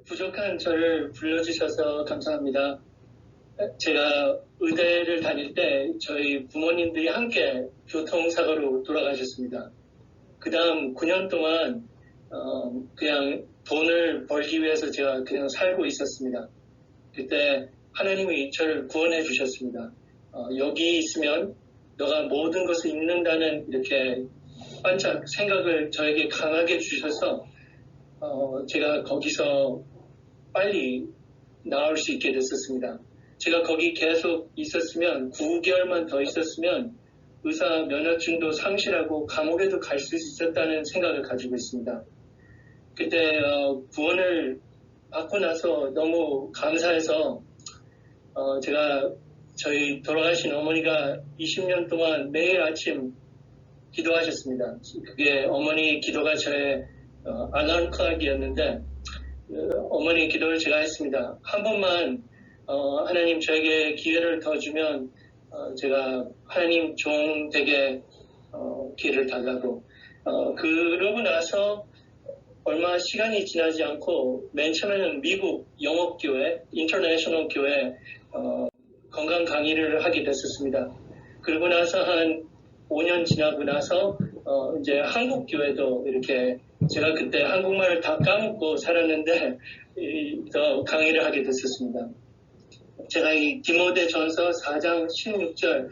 부족한 저를 불러주셔서 감사합니다. 제가 의대를 다닐 때 저희 부모님들이 함께 교통사고로 돌아가셨습니다. 그 다음 9년 동안 그냥 돈을 벌기 위해서 제가 그냥 살고 있었습니다. 그때 하나님이 저를 구원해 주셨습니다. 여기 있으면 너가 모든 것을 잃는다는 이렇게 반짝 생각을 저에게 강하게 주셔서 제가 거기서 빨리 나올 수 있게 됐었습니다. 제가 거기 계속 있었으면 9개월만 더 있었으면 의사 면허증도 상실하고 감옥에도 갈 수 있었다는 생각을 가지고 있습니다. 그때 구원을 받고 나서 너무 감사해서 제가 저희 돌아가신 어머니가 20년 동안 매일 아침 기도하셨습니다. 그게 어머니 기도가 저의 알람 클락이었는데 어머니 기도를 제가 했습니다. 한 번만 하나님 저에게 기회를 더 주면 제가 하나님 종 되게 기회를 달라고 그러고 나서 얼마 시간이 지나지 않고 맨 처음에는 미국 영업교회, 인터내셔널 교회 건강 강의를 하게 됐었습니다. 그러고 나서 한 5년 지나고 나서 이제 한국 교회도 이렇게 제가 그때 한국말을 다 까먹고 살았는데 더 강의를 하게 됐었습니다. 제가 이 디모데전서 4장 16절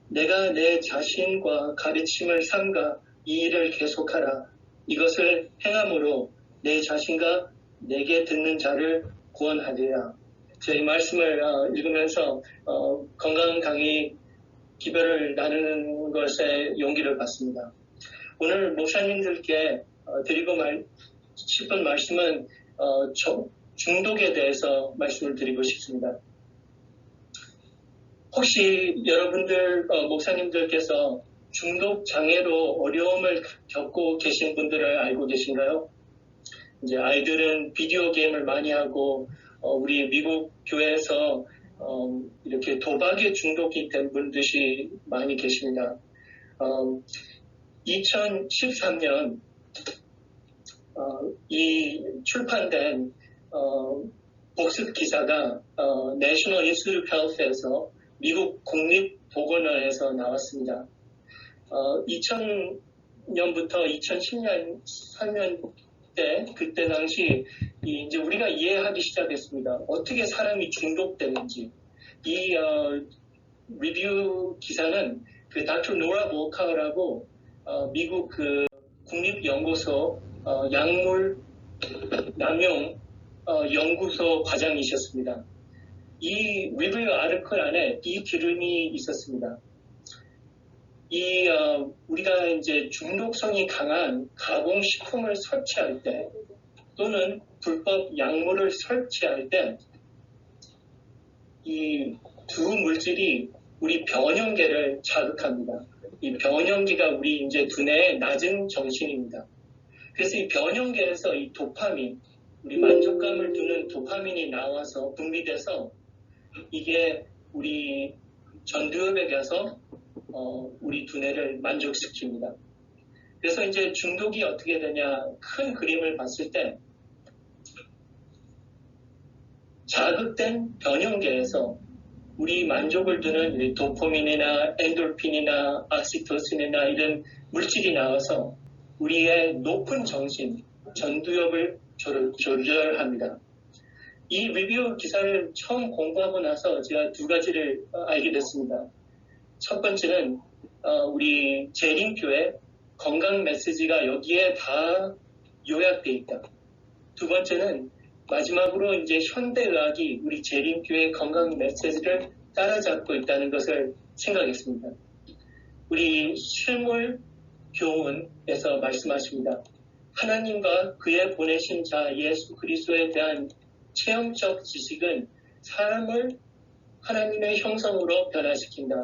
내가 내 자신과 가르침을 삼가 이 일을 계속하라. 이것을 행함으로 내 자신과 내게 듣는 자를 구원하리라. 제가 이 말씀을 읽으면서 건강 강의 기별을 나누는 것에 용기를 받습니다. 오늘 목사님들께 드리고 싶은 말씀은 중독에 대해서 말씀을 드리고 싶습니다. 혹시 여러분들 목사님들께서 중독 장애로 어려움을 겪고 계신 분들을 알고 계신가요? 이제 아이들은 비디오 게임을 많이 하고 우리 미국 교회에서 이렇게 도박에 중독이 된 분들이 많이 계십니다. 2013년 이 출판된 복습 기사가 National Institute of Health에서 미국 국립보건원에서 나왔습니다. 2000년부터 2010년 3년 때 그때 당시 이제 우리가 이해하기 시작했습니다. 어떻게 사람이 중독되는지. 이 리뷰 기사는 그 닥터 노라 모카라고 미국 그 국립연구소 약물 남용 연구소 과장이셨습니다. 이 리뷰 아티클 안에 이 기름이 있었습니다. 우리가 이제 중독성이 강한 가공식품을 섭취할 때 또는 불법 약물을 섭취할 때 이 두 물질이 우리 변형계를 자극합니다. 이 변형계가 우리 이제 두뇌의 낮은 정신입니다. 그래서 이 변형계에서 이 도파민, 우리 만족감을 주는 도파민이 나와서 분비돼서 이게 우리 전두엽에 가서 우리 두뇌를 만족시킵니다. 그래서 이제 중독이 어떻게 되냐, 큰 그림을 봤을 때 자극된 변형계에서 우리 만족을 주는 도파민이나 엔돌핀이나 oksytocin이나 이런 물질이 나와서 우리의 높은 정신, 전두엽을 조절합니다. 이 리뷰 기사를 처음 공부하고 나서 제가 두 가지를 알게 됐습니다. 첫 번째는 우리 재림교회 건강 메시지가 여기에 다 요약돼 있다. 두 번째는 마지막으로 이제 현대의학이 우리 재림교회 건강 메시지를 따라잡고 있다는 것을 생각했습니다. 우리 실물 교훈에서 말씀하십니다. 하나님과 그의 보내신 자 예수 그리스도에 대한 체험적 지식은 사람을 하나님의 형상으로 변화시킨다.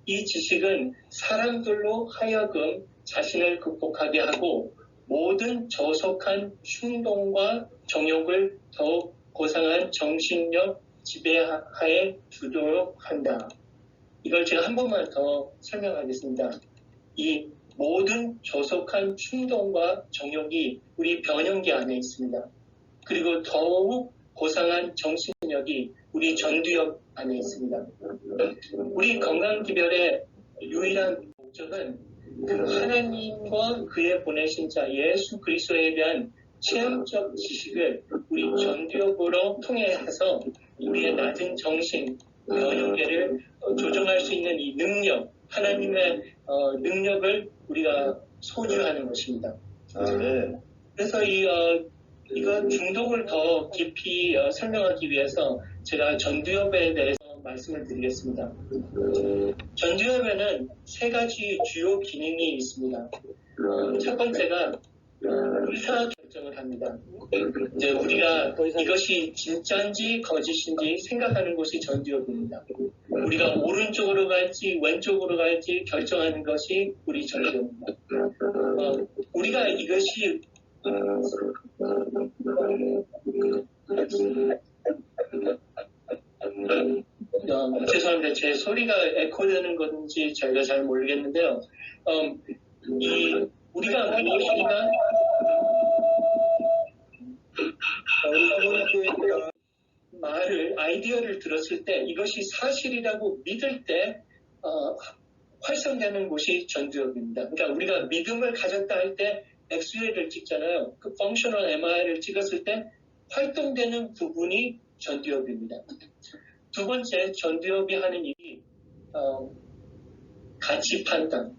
이 지식은 사람들로 하여금 자신을 극복하게 하고 모든 저속한 충동과 정욕을 더욱 고상한 정신력 지배하에 두도록 한다. 이걸 제가 한 번만 더 설명하겠습니다. 이 모든 저속한 충동과 정욕이 우리 변형계 안에 있습니다. 그리고 더욱 고상한 정신력이 우리 전두엽 안에 있습니다. 우리 건강기별의 유일한 목적은 그 하나님과 그의 보내신 자 예수 그리스도에 대한 체험적 지식을 우리 전두엽으로 통해서 우리의 낮은 정신, 변형계를 조정할 수 있는 이 능력, 하나님의 능력을 우리가 소유하는 것입니다. 네. 그래서 이거 중독을 더 깊이 설명하기 위해서 제가 전두엽에 대해서 말씀을 드리겠습니다. 전두엽에는 세 가지 주요 기능이 있습니다. 첫 번째가 의사 결정을 합니다. 이제 우리가 이것이 진짜인지 거짓인지 생각하는 것이 전두엽입니다. 우리가 오른쪽으로 갈지 왼쪽으로 갈지 결정하는 것이 우리 전두엽입니다. 우리가 이것이 죄송합니다. 제 소리가 에코되는 건지 제가 잘 모르겠는데요. 우리가 무엇인가 아이디어를 들었을 때 이것이 사실이라고 믿을 때 활성되는 곳이 전두엽입니다. 그러니까 우리가 믿음을 가졌다 할 때 엑스레이를 찍잖아요. 그 펑셔널 MRI를 찍었을 때 활동되는 부분이 전두엽입니다. 두 번째, 전두엽이 하는 일이 가치 판단.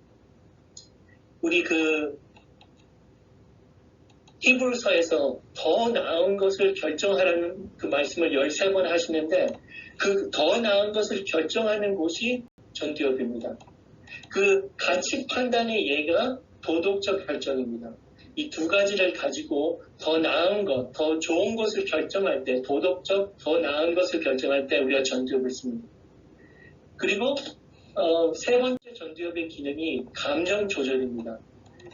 우리 히브리서에서 더 나은 것을 결정하라는 그 말씀을 13번 하시는데 그 더 나은 것을 결정하는 곳이 전두엽입니다. 그 가치 판단의 예가 도덕적 결정입니다. 이 두 가지를 가지고 더 나은 것, 더 좋은 것을 결정할 때, 도덕적 더 나은 것을 결정할 때 우리가 전두엽을 씁니다. 그리고 세 번째 전두엽의 기능이 감정 조절입니다.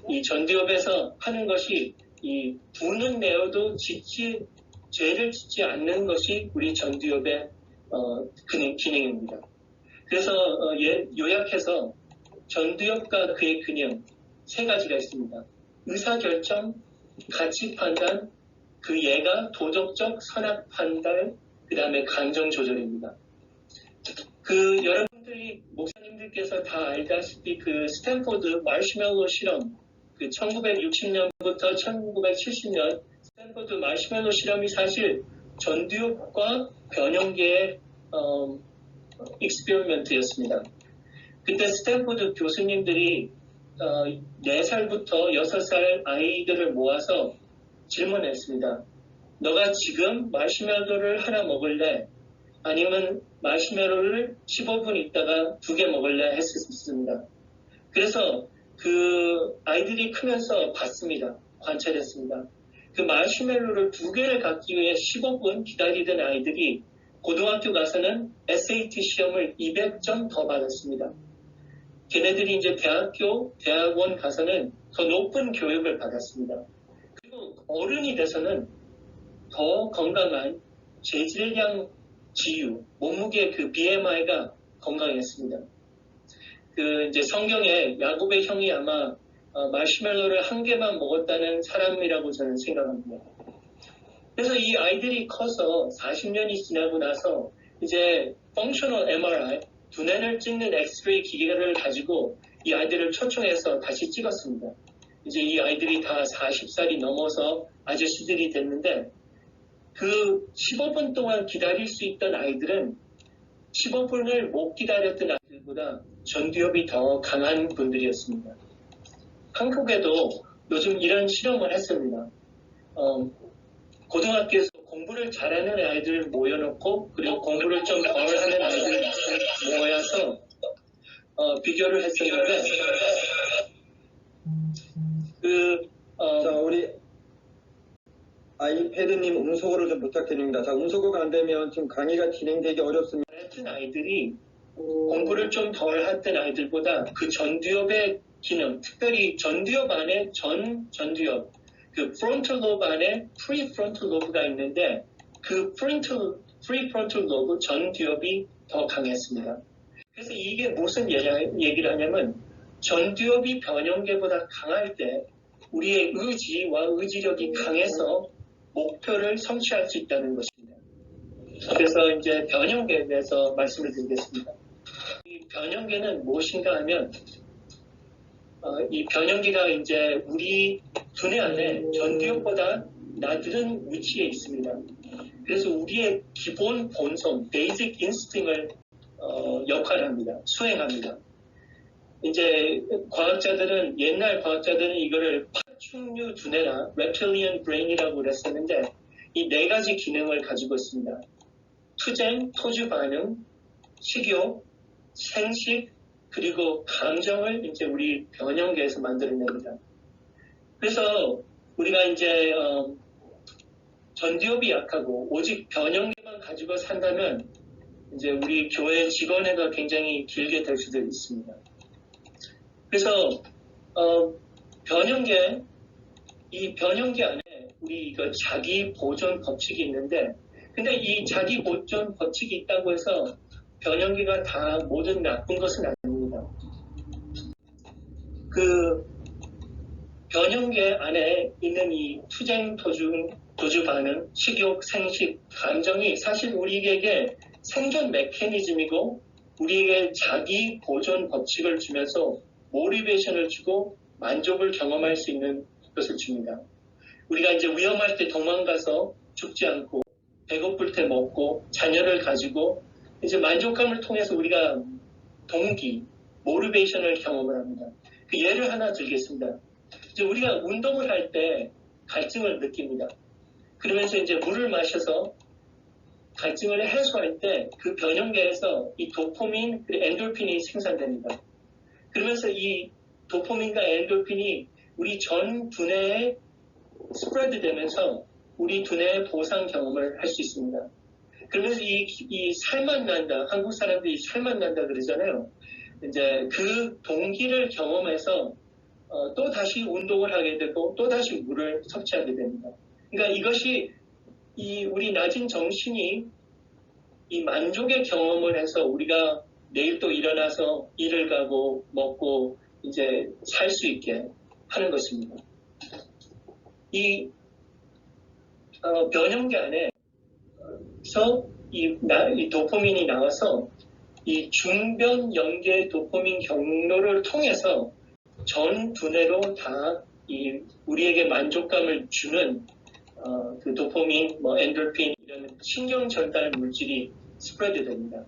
이 전두엽에서 하는 것이 이 분은 내어도 죄를 짓지 않는 것이 우리 전두엽의 기능입니다. 그래서 요약해서 전두엽과 그의 기능 세 가지가 있습니다. 의사결정, 가치 판단, 그 예가 도덕적 선악 판단, 그 다음에 감정 조절입니다. 여러분들이 목사님들께서 다 알다시피 그 스탠포드 마시멜로 실험, 1960년부터 1970년 스탠포드 마시멜로 실험이 사실 전두엽과 변형계의 익스페리먼트였습니다. 그때 스탠포드 교수님들이 4살부터 6살 아이들을 모아서 질문했습니다. 너가 지금 마시멜로를 하나 먹을래? 아니면 마시멜로를 15분 있다가 2개 먹을래? 했습니다. 그래서 그 아이들이 크면서 봤습니다. 관찰했습니다. 그 마시멜로를 2개를 갖기 위해 15분 기다리던 아이들이 고등학교 가서는 SAT 시험을 200점 더 받았습니다. 걔네들이 이제 대학원 가서는 더 높은 교육을 받았습니다. 그리고 어른이 돼서는 더 건강한 재질량 지유, 몸무게 그 BMI가 건강했습니다. 이제 성경에 야곱의 형이 아마 마시멜로를 1개만 먹었다는 사람이라고 저는 생각합니다. 그래서 이 아이들이 커서 40년이 지나고 나서 이제 펑셔널 MRI, 두뇌를 찍는 엑스레이 기계를 가지고 이 아이들을 초청해서 다시 찍었습니다. 이제 이 아이들이 다 40살이 넘어서 아저씨들이 됐는데 그 15분 동안 기다릴 수 있던 아이들은 15분을 못 기다렸던 아이들보다 전두엽이 더 강한 분들이었습니다. 한국에도 요즘 이런 실험을 했습니다. 고등학교에서 공부를 잘하는 아이들을 모여놓고 그리고 공부를 좀 덜 하는 아이들을 모여서 비교를 했었는데 자, 우리 아이패드님 음소거를 좀 부탁드립니다. 자, 음소거가 안 되면 지금 강의가 진행되기 어렵습니다. 잘했던 아이들이 공부를 좀 덜 했던 아이들보다 그 전두엽의 기능, 특별히 전두엽 안에 전두엽, 그 프론탈 로브 안에 프리프론탈 로브가 있는데 그 프리프론탈 로브 전두엽이 더 강했습니다. 그래서 이게 무슨 얘기를 하냐면 전두엽이 변형계보다 강할 때 우리의 의지와 의지력이 강해서 목표를 성취할 수 있다는 것입니다. 그래서 이제 변형계에 대해서 말씀을 드리겠습니다. 이 변형계는 무엇인가 하면 이 변형계가 이제 우리 두뇌 안에 전두엽보다 낮은 위치에 있습니다. 그래서 우리의 기본 본성, 베이직 인스팅을 역할합니다. 수행합니다. 이제 과학자들은 옛날 과학자들은 이거를 파충류 두뇌나 reptilian brain이라고 그랬었는데 이 네 가지 기능을 가지고 있습니다. 투쟁, 토주 반응, 식욕, 생식, 그리고 감정을 이제 우리 변형계에서 만들어냅니다. 그래서 우리가 이제 전두엽이 약하고 오직 변형계만 가지고 산다면 이제 우리 교회 직원회가 굉장히 길게 될 수도 있습니다. 그래서 변형계, 이 변형계 안에 우리 이거 자기 보존 법칙이 있는데, 근데 이 자기 보존 법칙이 있다고 해서 변형계가 다 모든 나쁜 것은 아닙니다. 그 변형계 안에 있는 이 투쟁, 도주 반응, 식욕, 생식, 감정이 사실 우리에게 생존 메커니즘이고 우리에게 자기 보존 법칙을 주면서 모티베이션을 주고 만족을 경험할 수 있는 것을 줍니다. 우리가 이제 위험할 때 도망가서 죽지 않고 배고플 때 먹고 자녀를 가지고 이제 만족감을 통해서 우리가 동기, 모티베이션을 경험을 합니다. 그 예를 하나 들겠습니다. 이제 우리가 운동을 할 때 갈증을 느낍니다. 그러면서 이제 물을 마셔서 갈증을 해소할 때 그 변형계에서 이 도파민, 엔돌핀이 생산됩니다. 그러면서 이 도파민과 엔돌핀이 우리 전 두뇌에 스프레드 되면서 우리 두뇌의 보상 경험을 할 수 있습니다. 그러면서 이 살만 난다, 한국 사람들이 살만 난다 그러잖아요. 이제 그 동기를 경험해서 또 다시 운동을 하게 되고 또 다시 물을 섭취하게 됩니다. 그러니까 이것이 이 우리 낮은 정신이 이 만족의 경험을 해서 우리가 내일 또 일어나서 일을 가고 먹고 이제 살 수 있게 하는 것입니다. 이 변형계 안에서 이 도파민이 나와서 이 중변 연계 도파민 경로를 통해서 전 두뇌로 다 이 우리에게 만족감을 주는 그 도파민, 엔돌핀 이런 신경 전달 물질이 스프레드 됩니다.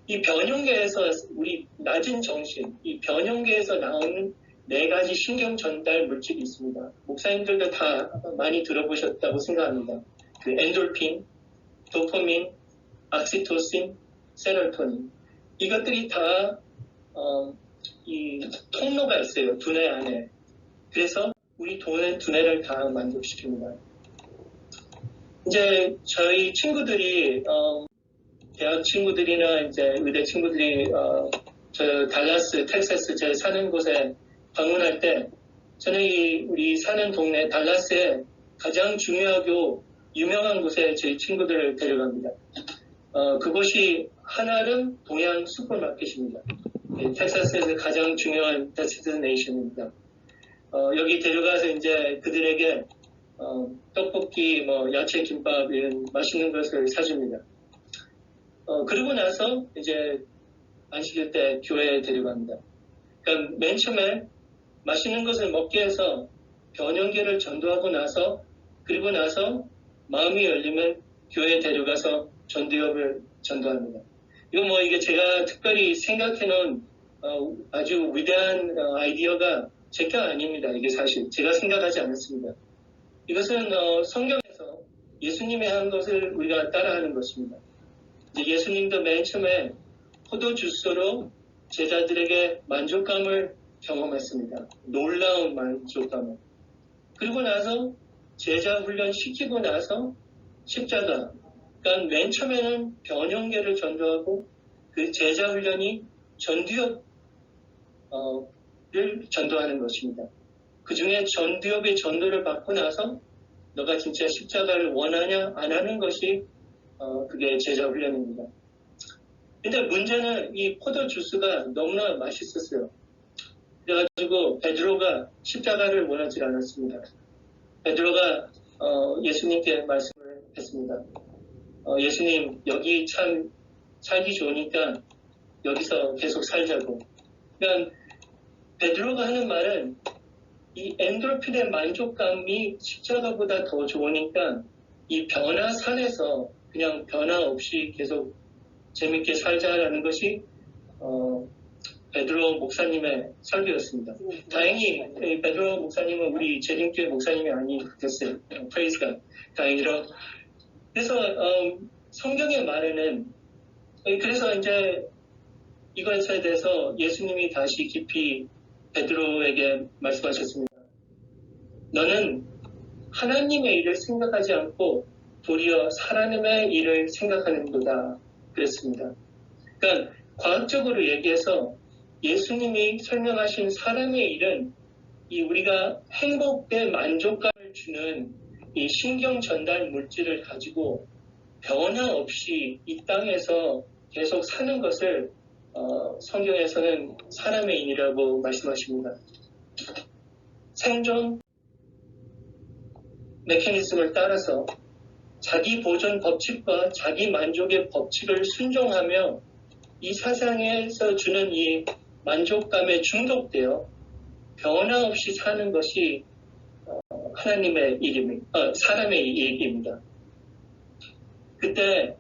이 변형계에서 우리 낮은 정신, 이 변형계에서 나오는 네 가지 신경 전달 물질이 있습니다. 목사님들도 다 많이 들어보셨다고 생각합니다. 그 엔돌핀, 도파민, oksytocin, 세로토닌. 이것들이 다 이 통로가 있어요. 두뇌 안에. 그래서 우리 두뇌를 다 만족시킵니다. 이제 저희 친구들이 대학 친구들이나 이제 의대 친구들이 저 달라스, 텍사스 제 사는 곳에 방문할 때 저는 우리 사는 동네 달라스에 가장 중요하고 유명한 곳에 저희 친구들을 데려갑니다. 그곳이 한아름 동양 슈퍼마켓입니다. 텍사스에서 가장 중요한 데스티네이션입니다. 여기 데려가서 이제 그들에게 떡볶이, 야채 김밥 이런 맛있는 것을 사줍니다. 그리고 나서 이제 안식일 때 교회에 데려갑니다. 그러니까 맨 처음에 맛있는 것을 먹게 해서 변형계를 전도하고 나서 그리고 나서 마음이 열리면 교회에 데려가서 전두엽을 전도합니다. 이거 이게 제가 특별히 생각해놓은 아주 위대한 아이디어가 제가 아닙니다. 이게 사실 제가 생각하지 않았습니다. 이것은 성경에서 예수님이 한 것을 우리가 따라하는 것입니다. 예수님도 맨 처음에 포도주스로 제자들에게 만족감을 경험했습니다. 놀라운 만족감을. 그리고 나서 제자 훈련 시키고 나서 십자가, 그러니까 맨 처음에는 변형계를 전도하고 그 제자 훈련이 전두엽을 전도하는 것입니다. 그 중에 전두엽의 전도를 받고 나서 너가 진짜 십자가를 원하냐 안 하는 것이 그게 제자 훈련입니다. 근데 문제는 이 포도 주스가 너무나 맛있었어요. 그래가지고 베드로가 십자가를 원하지 않았습니다. 베드로가 예수님께 말씀을 했습니다. 예수님, 여기 참 살기 좋으니까 여기서 계속 살자고. 그러니까 베드로가 하는 말은 이 엔돌핀의 만족감이 십자가보다 더 좋으니까 이 변화산에서 그냥 변화 없이 계속 재밌게 살자라는 것이 베드로 목사님의 설교였습니다. 다행히 베드로 목사님은 우리 재림교회 목사님이 아니겠어요. 프레이즈가 다행히로. 그래서 성경의 말에는 그래서 이제 이것에 대해서 예수님이 다시 깊이 베드로에게 말씀하셨습니다. 너는 하나님의 일을 생각하지 않고 도리어 사람의 일을 생각하는도다 그랬습니다. 그러니까 과학적으로 얘기해서 예수님이 설명하신 사람의 일은 이 우리가 행복에 만족감을 주는 이 신경 전달 물질을 가지고 변화 없이 이 땅에서 계속 사는 것을 성경에서는 사람의 일이라고 말씀하십니다. 생존 메커니즘을 따라서 자기 보존 법칙과 자기 만족의 법칙을 순종하며 이 세상에서 주는 이 만족감에 중독되어 변화 없이 사는 것이 하나님의 일입니다. 사람의 일입니다. 그때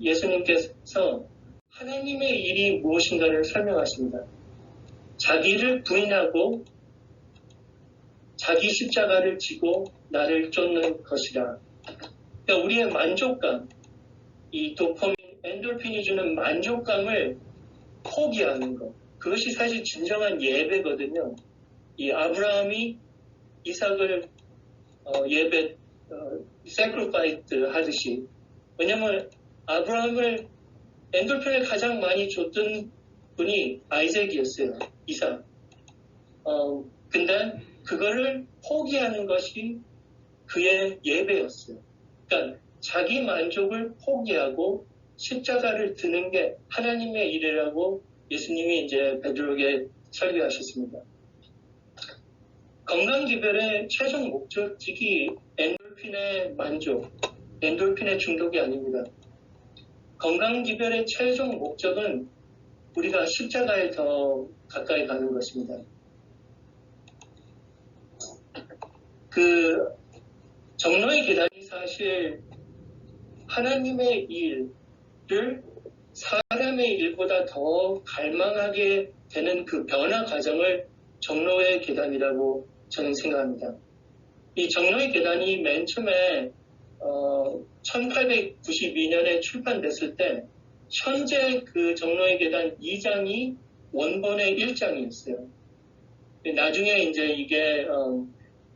예수님께서 하나님의 일이 무엇인가를 설명하십니다. 자기를 부인하고 자기 십자가를 지고 나를 쫓는 것이라. 그러니까 우리의 만족감, 이 도파민, 엔돌핀이 주는 만족감을 포기하는 것. 그것이 사실 진정한 예배거든요. 이 아브라함이 이삭을 예배, sacrifice 하듯이. 왜냐면 아브라함을 엔돌핀을 가장 많이 줬던 분이 아이작이었어요. 이삭. 근데 그거를 포기하는 것이 그의 예배였어요. 그러니까 자기 만족을 포기하고 십자가를 드는 게 하나님의 일이라고 예수님이 이제 베드로에게 설교하셨습니다. 건강기별의 최종 목적이 엔돌핀의 만족, 엔돌핀의 중독이 아닙니다. 건강기별의 최종 목적은 우리가 십자가에 더 가까이 가는 것입니다. 그 정로의 계단이 사실 하나님의 일을 사람의 일보다 더 갈망하게 되는 그 변화 과정을 정로의 계단이라고 저는 생각합니다. 이 정로의 계단이 맨 처음에 1892년에 출판됐을 때 현재 그 정로의 계단 2장이 원본의 1장이었어요. 나중에 이제 이게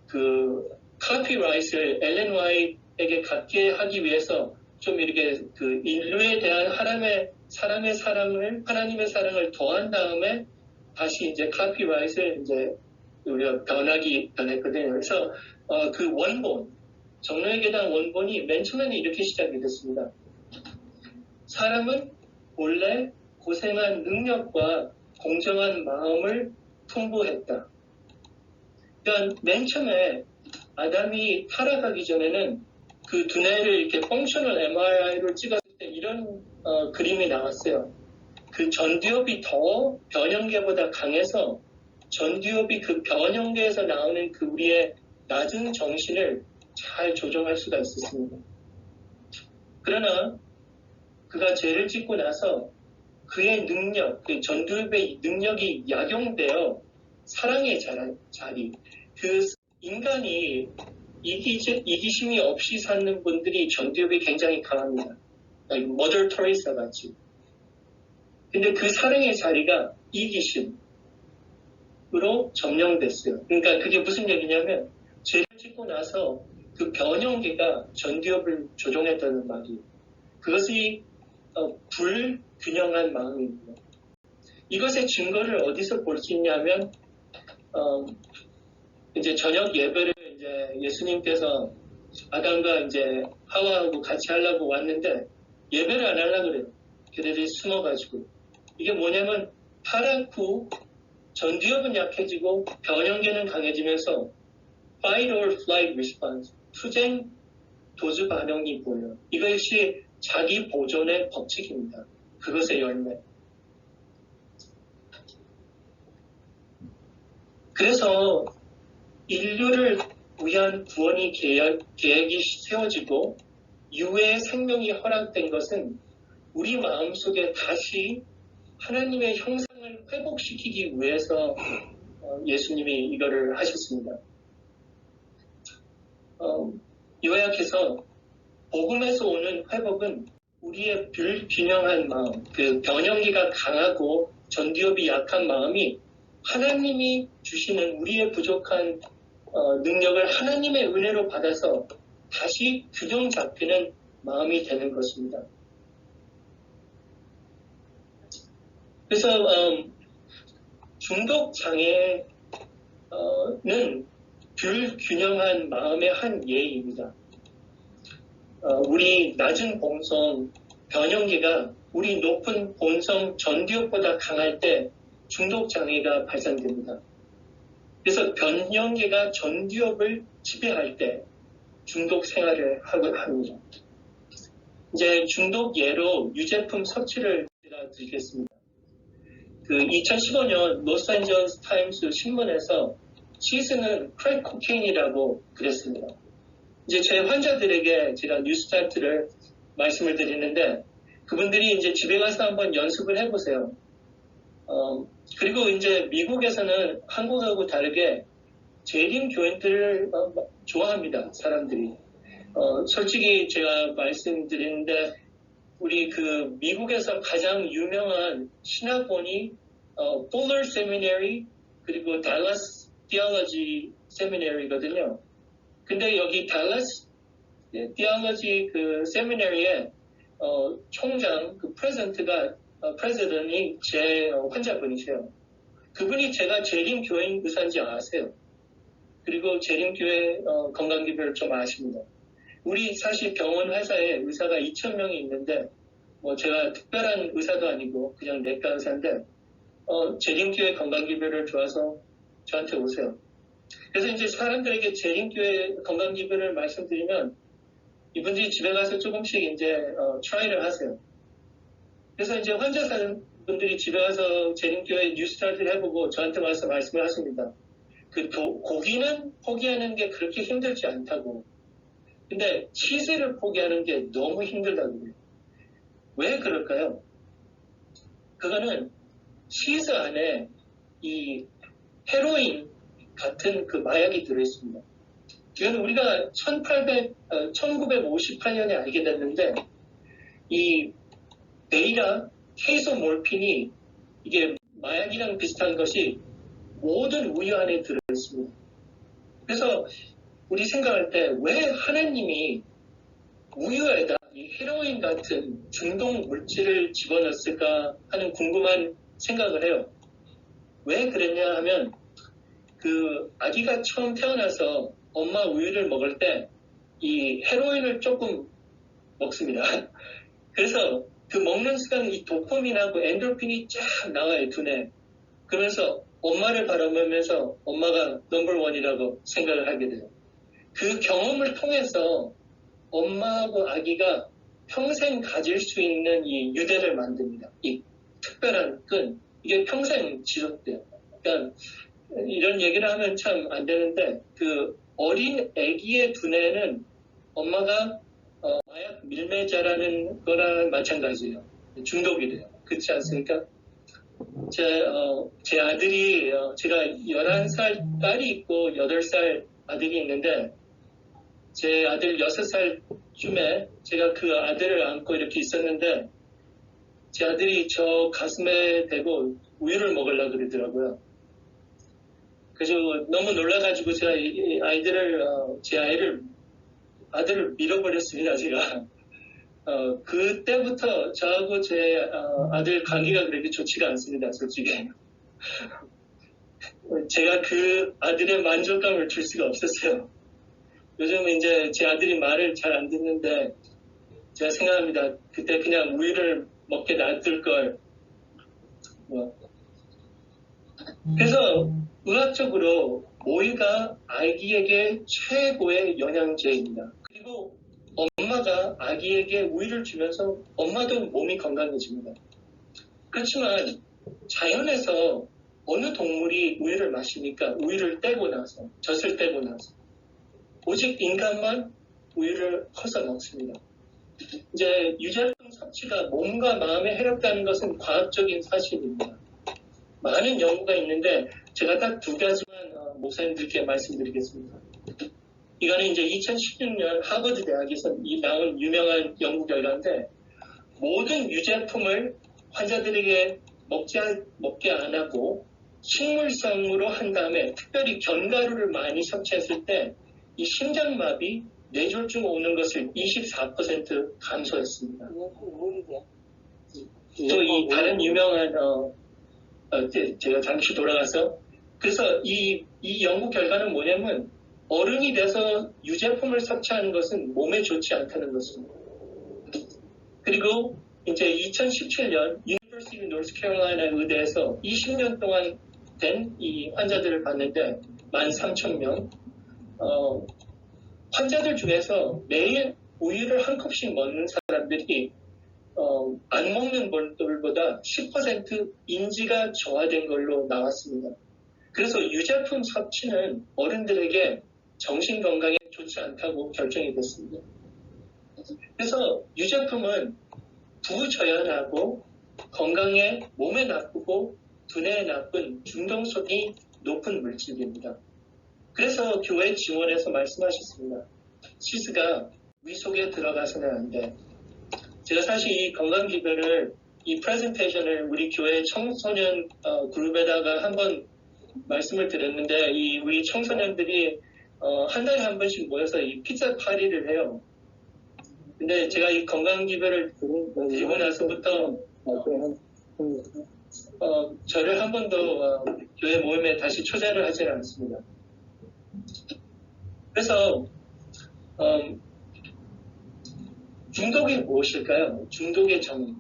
그 카피라이트를 엘렌 화이트에게 갖게 하기 위해서 좀 이렇게 그 인류에 대한 하나님의 사랑을 더한 다음에 다시 이제 카피라이트를 이제 우리가 변했거든요. 그래서 그 원본, 정로의 계단 원본이 맨 처음에는 이렇게 시작이 됐습니다. 사람은 본래 고생한 능력과 공정한 마음을 풍부했다. 그러니까 맨 처음에 아담이 타락하기 전에는 그 두뇌를 이렇게 펑셔널 MRI로 찍었을 때 이런 그림이 나왔어요. 그 전두엽이 더 변형계보다 강해서 전두엽이 그 변형계에서 나오는 그 우리의 낮은 정신을 잘 조정할 수가 있었습니다. 그러나 그가 죄를 짓고 나서 그의 능력, 그 전두엽의 능력이 약용되어 사랑의 자리, 그 인간이 이기심이 없이 사는 분들이 전두엽이 굉장히 강합니다. 머더 테레사 같이. 근데 그 사랑의 자리가 이기심으로 점령됐어요. 그러니까 그게 무슨 얘기냐면 죄를 짓고 나서 그 변형계가 전두엽을 조종했다는 말이에요. 그것이 불균형한 마음입니다. 이것의 증거를 어디서 볼 수 있냐면 이제 저녁 예배를 이제 예수님께서 아담과 이제 하와하고 같이 하려고 왔는데 예배를 안 하려고 그래요. 그들이 숨어가지고. 이게 뭐냐면 타락 후 전두엽은 약해지고 변형계는 강해지면서 fight or flight response. 투쟁, 도주 반응이 보여요. 이것이 자기 보존의 법칙입니다. 그것의 열매. 그래서 인류를 위한 구원이 계획이 세워지고 유해의 생명이 허락된 것은 우리 마음속에 다시 하나님의 형상을 회복시키기 위해서 예수님이 이거를 하셨습니다. 요약해서 복음에서 오는 회복은 우리의 불균형한 마음, 그 변형기가 강하고 전두엽이 약한 마음이 하나님이 주시는 우리의 부족한 능력을 하나님의 은혜로 받아서 다시 균형 잡히는 마음이 되는 것입니다. 그래서 중독 장애는 불균형한 마음의 한 예입니다. 우리 낮은 본성 변형기가 우리 높은 본성 전두엽보다 강할 때 중독 장애가 발생됩니다. 그래서 변형기가 전두엽을 지배할 때 중독 생활을 하고 합니다. 이제 중독 예로 유제품 섭취를 제가 드리겠습니다. 2015년 로스앤젤레스 타임스 신문에서 치즈는 크랙 코케인이라고 그랬습니다. 이제 제 환자들에게 제가 뉴스타트를 말씀을 드리는데 그분들이 이제 집에 가서 한번 연습을 해보세요. 그리고 이제 미국에서는 한국하고 다르게 재림 교인들을 좋아합니다. 사람들이. 솔직히 제가 말씀드리는데 우리 그 미국에서 가장 유명한 신학원이 Fuller Seminary 그리고 Dallas Theology Seminary거든요. 근데 여기 달라스 Theology 그 세미나리의 총장 그 프레지던트이 제 환자분이세요. 그분이 제가 재림교회 의사인지 아세요. 그리고 재림교회 건강기별을 좀 아십니다. 우리 사실 병원 회사에 의사가 2,000명이 있는데 뭐 제가 특별한 의사도 아니고 그냥 내과 의사인데 재림교회 건강기별을 좋아서 저한테 오세요. 그래서 이제 사람들에게 재림교회 건강기별을 말씀드리면 이분들이 집에 가서 조금씩 이제 트라이를 하세요. 그래서 이제 환자분들이 집에 가서 재림교회 뉴스타트를 해보고 저한테 와서 말씀을 하십니다. 고기는 포기하는 게 그렇게 힘들지 않다고. 근데 치즈를 포기하는 게 너무 힘들다고 그래요. 왜 그럴까요? 그거는 치즈 안에 이 헤로인 같은 그 마약이 들어있습니다. 이건 우리가 1958년에 알게 됐는데 이 베이라 케이소몰핀이 이게 마약이랑 비슷한 것이 모든 우유 안에 들어있습니다. 그래서 우리 생각할 때 왜 하나님이 우유에다 이 헤로인 같은 중독 물질을 집어넣었을까 하는 궁금한 생각을 해요. 왜 그랬냐 하면 그 아기가 처음 태어나서 엄마 우유를 먹을 때 이 헤로인을 조금 먹습니다. 그래서 그 먹는 순간 이 도파민하고 엔돌핀이 쫙 나와요, 두뇌. 그러면서 엄마를 바라보면서 엄마가 넘버원이라고 생각을 하게 돼요. 그 경험을 통해서 엄마하고 아기가 평생 가질 수 있는 이 유대를 만듭니다. 이 특별한 끈. 이게 평생 지속돼요. 그러니까 이런 얘기를 하면 참 안 되는데 그 어린 아기의 두뇌는 엄마가 마약 밀매자라는 거랑 마찬가지예요. 중독이 돼요. 그렇지 않습니까? 제 아들이 제가 11살 딸이 있고 8살 아들이 있는데 제 아들 6살쯤에 제가 그 아들을 안고 이렇게 있었는데 제 아들이 저 가슴에 대고 우유를 먹으려고 그러더라고요. 그래서 너무 놀라가지고 제가 제 아들을 밀어버렸습니다, 제가. 그때부터 저하고 제 아들 관계가 그렇게 좋지가 않습니다, 솔직히. 제가 그 아들의 만족감을 줄 수가 없었어요. 요즘 이제 제 아들이 말을 잘 안 듣는데 제가 생각합니다. 그때 그냥 우유를 먹게 놔둘 걸. 그래서 의학적으로 모유가 아기에게 최고의 영양제입니다. 그리고 엄마가 아기에게 우유를 주면서 엄마도 몸이 건강해집니다. 그렇지만 자연에서 어느 동물이 우유를 마십니까? 우유를 떼고 나서, 젖을 떼고 나서. 오직 인간만 우유를 커서 먹습니다. 이제 유제품 섭취가 몸과 마음에 해롭다는 것은 과학적인 사실입니다. 많은 연구가 있는데 제가 딱 두 가지만 목사님들께 말씀드리겠습니다. 이거는 이제 2016년 하버드 대학에서 나온 유명한 연구 결과인데 모든 유제품을 환자들에게 먹게 안 하고 식물성으로 한 다음에 특별히 견과류를 많이 섭취했을 때 이 심장마비, 뇌졸중 오는 것을 24% 감소했습니다. 또 이 다른 유명한 제가 잠시 돌아가서 그래서 이 연구 결과는 뭐냐면 어른이 돼서 유제품을 섭취하는 것은 몸에 좋지 않다는 것입니다. 그리고 이제 2017년 유니버시티 노스캐롤라이나 의대에서 20년 동안 된 이 환자들을 봤는데 13,000명 환자들 중에서 매일 우유를 한 컵씩 먹는 사람들이 안 먹는 분들보다 10% 인지가 저하된 걸로 나왔습니다. 그래서 유제품 섭취는 어른들에게 정신 건강에 좋지 않다고 결정이 됐습니다. 그래서 유제품은 부저연하고 건강에 몸에 나쁘고 두뇌에 나쁜 중독성이 높은 물질입니다. 그래서 교회 지원에서 말씀하셨습니다. 치즈가 위 속에 들어가서는 안 돼. 제가 사실 이 건강기별을 이 프레젠테이션을 우리 교회 청소년 그룹에다가 한번 말씀을 드렸는데 우리 청소년들이 한 달에 한 번씩 모여서 이 피자 파티를 해요. 근데 제가 이 건강기별을 드리고 나서부터 저를 한 번도 교회 모임에 다시 초대를 하지 않습니다. 그래서 중독이 무엇일까요? 중독의 정의.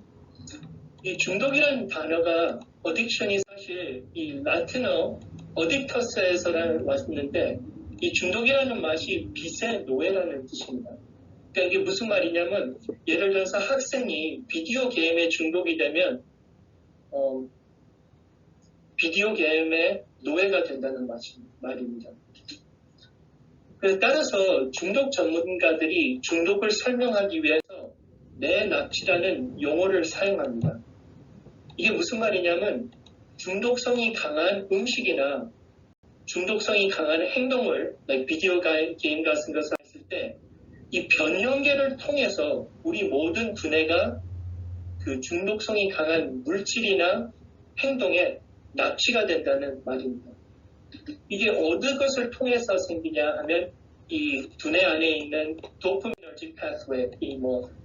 이 중독이라는 단어가 어딕션이 사실 이 라틴어 어딕터스에서 왔는데 이 중독이라는 맛이 빛의 노예라는 뜻입니다. 그러니까 이게 무슨 말이냐면 예를 들어서 학생이 비디오 게임에 중독이 되면 비디오 게임의 노예가 된다는 말입니다. 따라서 중독 전문가들이 중독을 설명하기 위해서 내납치라는 용어를 사용합니다. 이게 무슨 말이냐면 중독성이 강한 음식이나 중독성이 강한 행동을 비디오 게임 같은 것을 했을 때 이 변형계를 통해서 우리 모든 두뇌가 그 중독성이 강한 물질이나 행동에 납치가 된다는 말입니다. 이게 어느 것을 통해서 생기냐 하면 이 두뇌 안에 있는 도파미너직 패스웨이,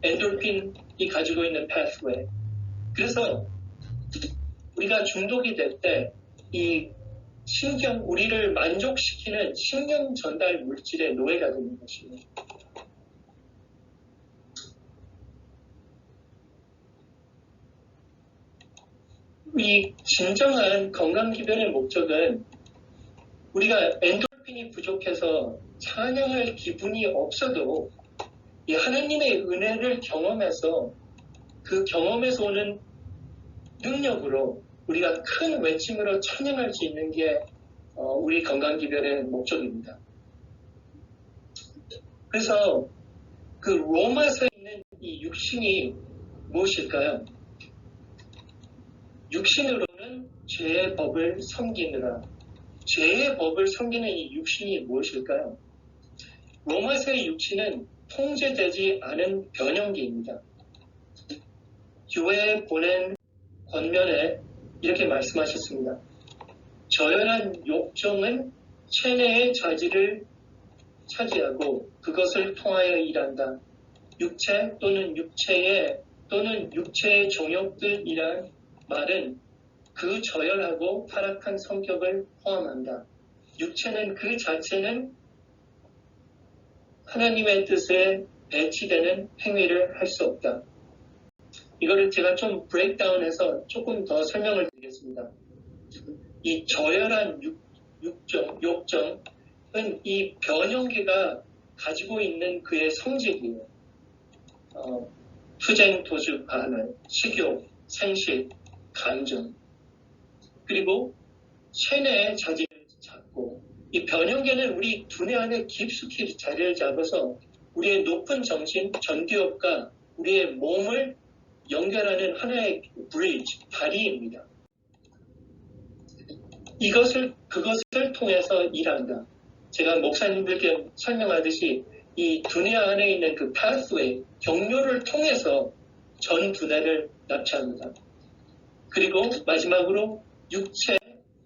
엔돌핀이 가지고 있는 패스웨이. 그래서 우리가 중독이 될 때 이 우리를 만족시키는 신경 전달 물질의 노예가 되는 것입니다. 이 진정한 건강기별의 목적은 우리가 엔돌핀이 부족해서 찬양할 기분이 없어도 이 하나님의 은혜를 경험해서 그 경험에서 오는 능력으로 우리가 큰 외침으로 찬양할 수 있는 게 우리 건강기별의 목적입니다. 그래서 그 로마서에 있는 이 육신이 무엇일까요? 육신으로는 죄의 법을 섬기느라. 죄의 법을 섬기는 이 육신이 무엇일까요? 로마서의 육신은 통제되지 않은 변형기입니다. 교회에 보낸 권면에 이렇게 말씀하셨습니다. 저열한 욕정은 체내의 자질을 차지하고 그것을 통하여 일한다. 육체 또는 육체의 종욕들이란 말은 그 저열하고 타락한 성격을 포함한다. 육체는 그 자체는 하나님의 뜻에 배치되는 행위를 할 수 없다. 이거를 제가 좀 브레이크다운해서 조금 더 설명을 드리겠습니다. 이 저열한 욕정은 이 변형계가 가지고 있는 그의 성질이에요. 투쟁, 도주, 반환, 식욕, 생식, 감정, 그리고 체내의 자질을 잡고, 이 변형계는 우리 두뇌 안에 깊숙이 자리를 잡아서 우리의 높은 정신, 전두엽과 우리의 몸을 연결하는 하나의 브리지, 다리입니다. 그것을 통해서 일한다. 제가 목사님들께 설명하듯이 이 두뇌 안에 있는 그 pathway, 경로를 통해서 전 두뇌를 납치합니다. 그리고 마지막으로 육체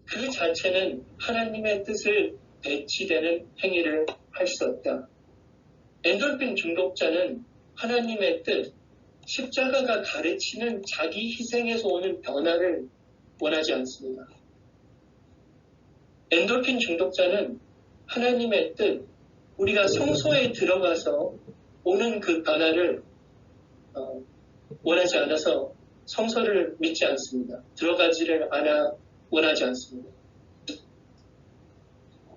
그 자체는 하나님의 뜻을 배치되는 행위를 할 수 없다. 엔돌핀 중독자는 하나님의 뜻, 십자가가 가르치는 자기 희생에서 오는 변화를 원하지 않습니다. 엔돌핀 중독자는 하나님의 뜻, 우리가 성소에 들어가서 오는 그 변화를 원하지 않아서 성소를 믿지 않습니다. 들어가지를 원하지 않습니다.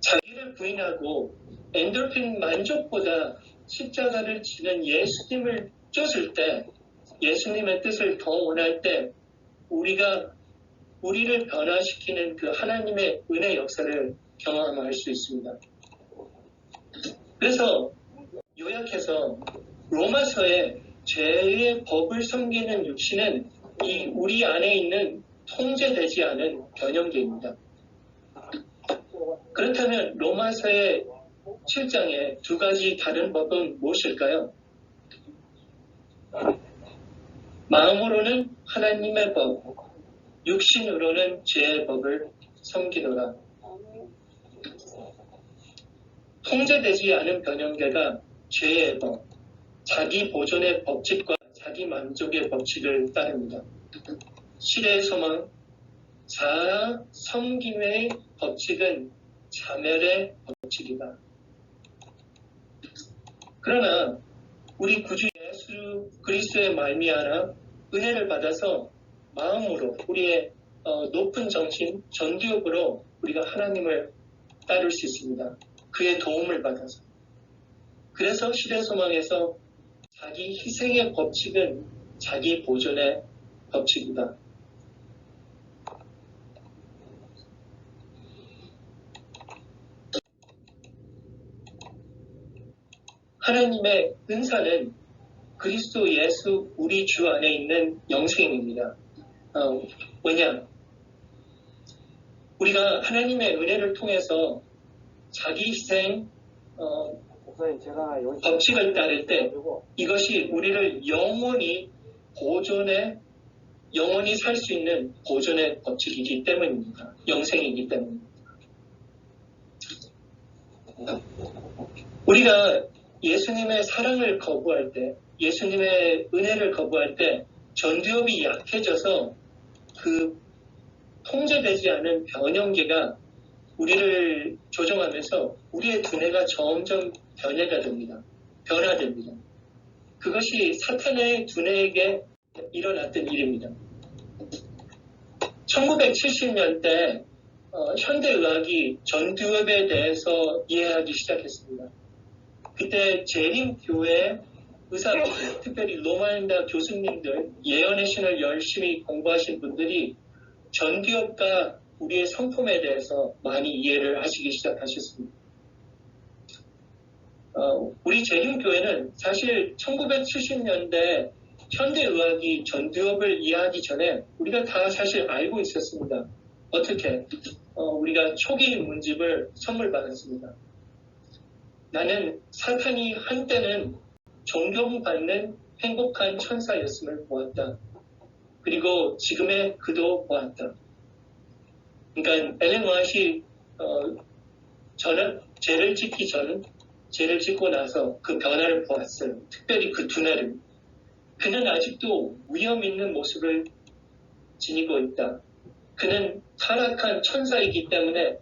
자기를 부인하고 엔돌핀 만족보다 십자가를 지는 예수님을 쫓을 때, 예수님의 뜻을 더 원할 때 우리를 변화시키는 그 하나님의 은혜 역사를 경험할 수 있습니다. 그래서 요약해서 로마서에 죄의 법을 섬기는 육신은 이 우리 안에 있는 통제되지 않은 변형계입니다. 그렇다면 로마서의 7장에 두 가지 다른 법은 무엇일까요? 마음으로는 하나님의 법, 육신으로는 죄의 법을 섬기노라. 통제되지 않은 변형계가 죄의 법, 자기 보존의 법칙과 자기 만족의 법칙을 따릅니다. 실의 소망, 자아 섬김의 법칙은 자멸의 법칙이다. 그러나 우리 구주 예수 그리스도의 말미암아 은혜를 받아서 마음으로 우리의 높은 정신, 전두엽으로 우리가 하나님을 따를 수 있습니다. 그의 도움을 받아서. 그래서 시대 소망에서 자기 희생의 법칙은 자기 보존의 법칙이다. 하나님의 은사는 그리스도 예수 우리 주 안에 있는 영생입니다. 왜냐? 우리가 하나님의 은혜를 통해서 자기 희생 법칙을 따를 때 이것이 우리를 영원히 살 수 있는 보존의 법칙이기 때문입니다. 영생이기 때문입니다. 우리가 예수님의 사랑을 거부할 때, 예수님의 은혜를 거부할 때 전두엽이 약해져서 그 통제되지 않은 변형계가 우리를 조종하면서 우리의 두뇌가 점점 변화됩니다. 그것이 사탄의 두뇌에게 일어났던 일입니다. 1970년대 현대의학이 전두엽에 대해서 이해하기 시작했습니다. 그때 재림교회 의사분들, 특별히 로마인다 교수님들, 예언의 신을 열심히 공부하신 분들이 전두엽과 우리의 성품에 대해서 많이 이해를 하시기 시작하셨습니다. 우리 재림교회는 사실 1970년대 현대의학이 전두엽을 이해하기 전에 우리가 다 사실 알고 있었습니다. 어떻게? 우리가 초기 문집을 선물 받았습니다. 나는 사탄이 한때는 존경받는 행복한 천사였음을 보았다. 그리고 지금의 그도 보았다. 그러니까 엘렌 화이트이 저는 죄를 짓고 나서 그 변화를 보았어요. 특별히 그 두뇌를. 그는 아직도 위험 있는 모습을 지니고 있다. 그는 타락한 천사이기 때문에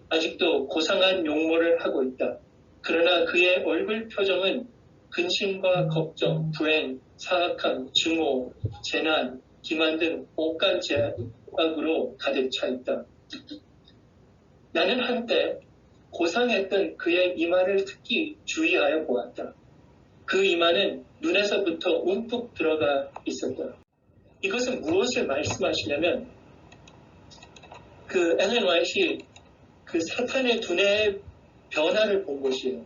아직도 고상한 용모를 하고 있다. 그러나 그의 얼굴 표정은 근심과 걱정, 불행, 사악함, 증오, 재난, 기만 등 오간 죄악으로 가득 차 있다. 나는 한때 고상했던 그의 이마를 특히 주의하여 보았다. 그 이마는 눈에서부터 움푹 들어가 있었다. 이것은 무엇을 말씀하시냐면 그 엘렌 화이트이 그 사탄의 두뇌의 변화를 본 것이에요.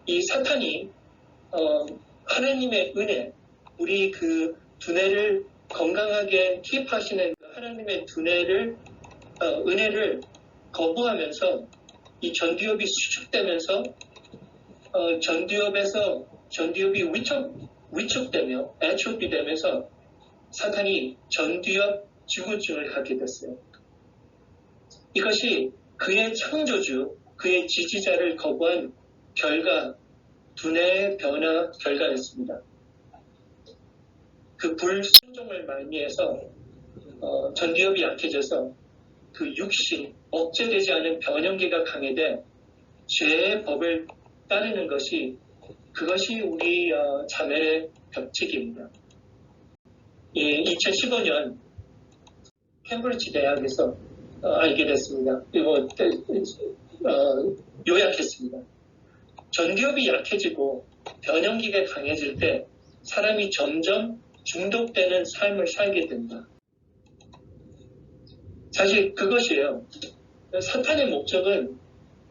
이 사탄이 하나님의 은혜, 우리 그 두뇌를 건강하게 킵하시는 하나님의 두뇌를 은혜를 거부하면서 이 전두엽이 수축되면서 전두엽이 위축되며 애초피 되면서 사탄이 전두엽 증후증을 갖게 됐어요. 이것이 그의 창조주, 그의 지지자를 거부한 결과, 두뇌의 변화 결과였습니다. 그 불순종을 말미해서 전두엽이 약해져서 그 육신, 억제되지 않은 변형계가 강해돼 죄의 법을 따르는 그것이 우리 자멸의 벽책입니다. 2015년 캠브리지 대학에서 알게 됐습니다. 그리고 요약했습니다. 전두엽이 약해지고 변형기가 강해질 때 사람이 점점 중독되는 삶을 살게 된다. 사실 그것이에요. 사탄의 목적은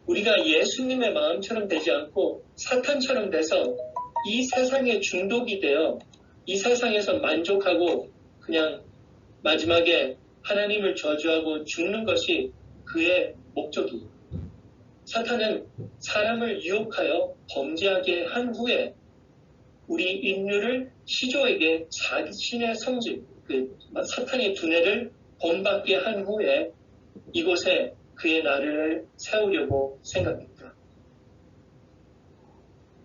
우리가 예수님의 마음처럼 되지 않고 사탄처럼 돼서 이 세상에 중독이 되어 이 세상에서 만족하고 그냥 마지막에 하나님을 저주하고 죽는 것이 그의 목적이에요. 사탄은 사람을 유혹하여 범죄하게 한 후에 우리 인류를 시조에게 자신의 성질, 그 사탄의 두뇌를 본받게 한 후에 이곳에 그의 나라를 세우려고 생각했다.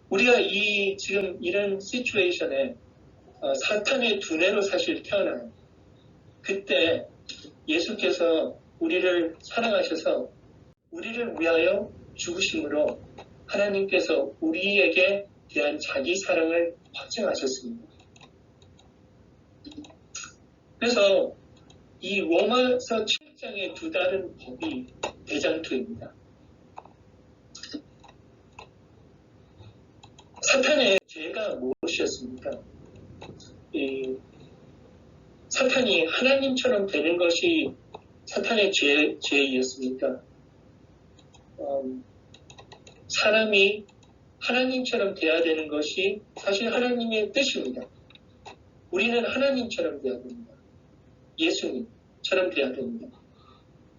우리가 지금 이런 시츄에이션에 사탄의 두뇌로 사실 태어나요. 그때 예수께서 우리를 사랑하셔서 우리를 위하여 죽으심으로 하나님께서 우리에게 대한 자기 사랑을 확증하셨습니다. 그래서 이 로마서 7장의 두 다른 법이 대장투입니다. 사탄의 죄가 무엇이었습니까? 사탄이 하나님처럼 되는 것이 사탄의 죄이었습니까? 사람이 하나님처럼 돼야 되는 것이 사실 하나님의 뜻입니다. 우리는 하나님처럼 돼야 됩니다. 예수님처럼 돼야 됩니다.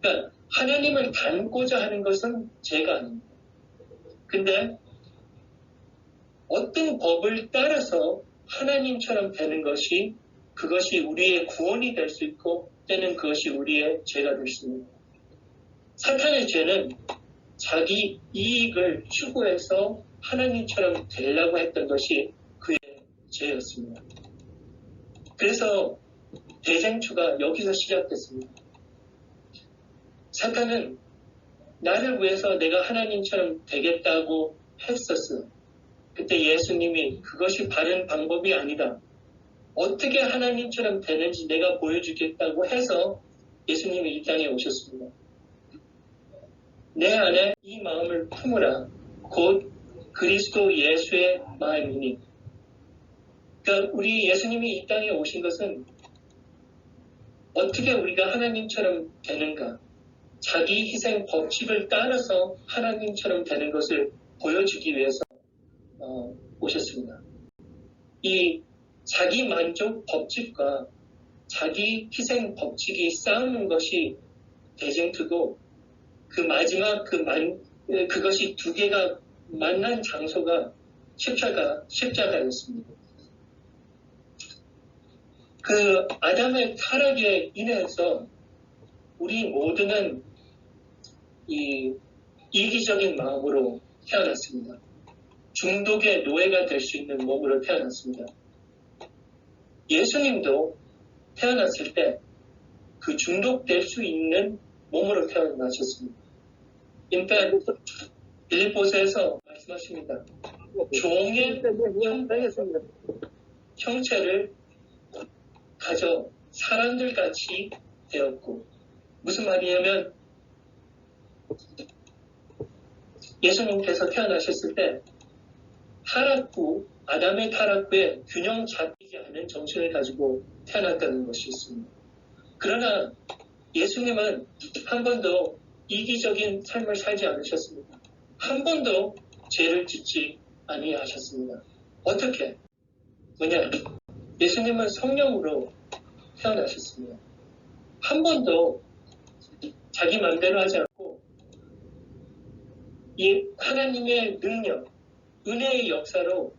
그러니까 하나님을 닮고자 하는 것은 죄가 아닙니다. 근데 어떤 법을 따라서 하나님처럼 되는 것이 그것이 우리의 구원이 될 수 있고 때는 그것이 우리의 죄가 될 수 있습니다. 사탄의 죄는 자기 이익을 추구해서 하나님처럼 되려고 했던 것이 그의 죄였습니다. 그래서 대쟁투가 여기서 시작됐습니다. 사탄은 나를 위해서 내가 하나님처럼 되겠다고 했었어요. 그때 예수님이 그것이 바른 방법이 아니다. 어떻게 하나님처럼 되는지 내가 보여주겠다고 해서 예수님이 이 땅에 오셨습니다. 내 안에 이 마음을 품으라. 곧 그리스도 예수의 마음이니. 그러니까 우리 예수님이 이 땅에 오신 것은 어떻게 우리가 하나님처럼 되는가. 자기 희생 법칙을 따라서 하나님처럼 되는 것을 보여주기 위해서 오셨습니다. 이 자기 만족 법칙과 자기 희생 법칙이 싸우는 것이 대쟁투고 그 마지막 그것이 두 개가 만난 장소가 십자가였습니다. 그 아담의 타락에 인해서 우리 모두는 이 이기적인 마음으로 태어났습니다. 중독의 노예가 될 수 있는 몸으로 태어났습니다. 예수님도 태어났을 때 그 중독될 수 있는 몸으로 태어나셨습니다. 인간 빌립보서에서 말씀하십니다. 종의 형체를 가져 사람들 같이 되었고 무슨 말이냐면 예수님께서 태어나셨을 때 타락 후, 아담의 타락 후에 균형 잡히지 않은 정신을 가지고 태어났다는 것이 있습니다. 그러나 예수님은 한 번도 이기적인 삶을 살지 않으셨습니다. 한 번도 죄를 짓지 아니하셨습니다. 어떻게? 뭐냐? 예수님은 성령으로 태어나셨습니다. 한 번도 자기 마음대로 하지 않고 이 하나님의 능력, 은혜의 역사로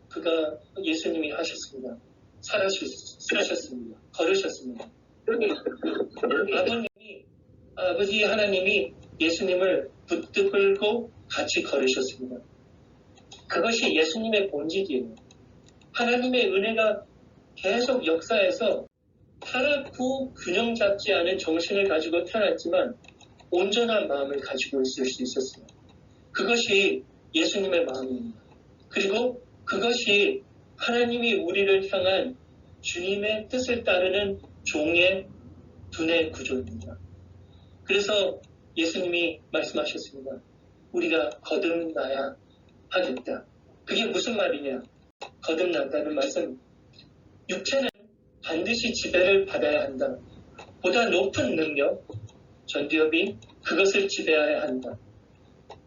그가 예수님이 하셨습니다. 살아셨습니다. 걸으셨습니다. 아버지 하나님이 예수님을 붙들고 같이 걸으셨습니다. 그것이 예수님의 본질이에요. 하나님의 은혜가 계속 역사에서 타락 후 균형 잡지 않은 정신을 가지고 태어났지만 온전한 마음을 가지고 있을 수 있었어요. 그것이 예수님의 마음입니다. 그리고 그것이 하나님이 우리를 향한 주님의 뜻을 따르는 종의 두뇌 구조입니다. 그래서 예수님이 말씀하셨습니다. 우리가 거듭나야 하겠다. 그게 무슨 말이냐? 거듭난다는 말씀. 육체는 반드시 지배를 받아야 한다. 보다 높은 능력, 전두엽이 그것을 지배해야 한다.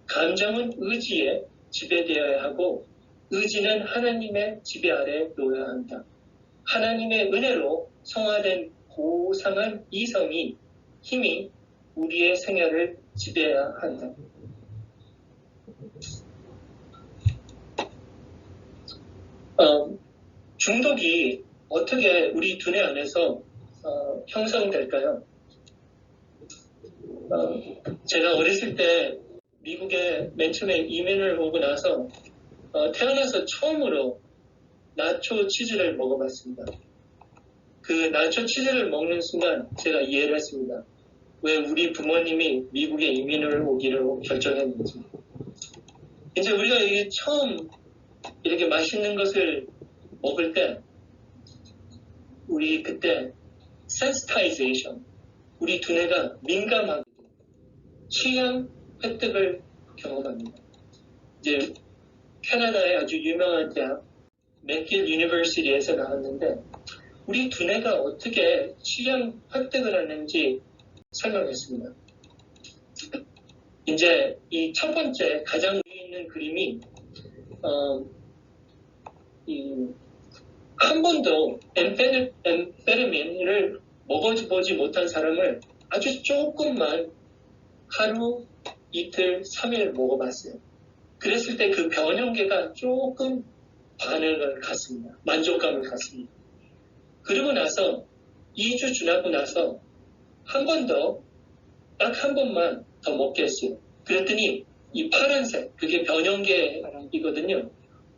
감정은 의지에 지배되어야 하고 의지는 하나님의 지배 아래 놓여야 한다. 하나님의 은혜로 성화된 고상한 이성이 힘이 우리의 생활을 지배해야 한다. 중독이 어떻게 우리 두뇌 안에서 형성될까요? 제가 어렸을 때 미국에 맨 처음에 이민을 오고 나서 태어나서 처음으로 나초 치즈를 먹어봤습니다. 그 나초 치즈를 먹는 순간 제가 이해를 했습니다. 왜 우리 부모님이 미국에 이민을 오기로 결정했는지. 이제 우리가 이게 처음 이렇게 맛있는 것을 먹을 때 우리 그때 sensitization, 우리 두뇌가 민감하게 취향 획득을 경험합니다. 이제 캐나다의 아주 유명한 대학 맥길 유니버시티에서 나왔는데 우리 두뇌가 어떻게 취향 획득을 하는지 설명했습니다. 이제 이 첫 번째 가장 위에 있는 그림이 한 번도 엠페르민을 먹어보지 못한 사람을 아주 조금만 하루, 이틀, 3일 먹어봤어요. 그랬을 때 그 변형계가 조금 반응을 갖습니다. 만족감을 갖습니다. 그리고 나서 2주 지나고 나서 한 번 더, 딱 한 번만 더 먹겠어요. 그랬더니 이 파란색, 그게 변형계이거든요.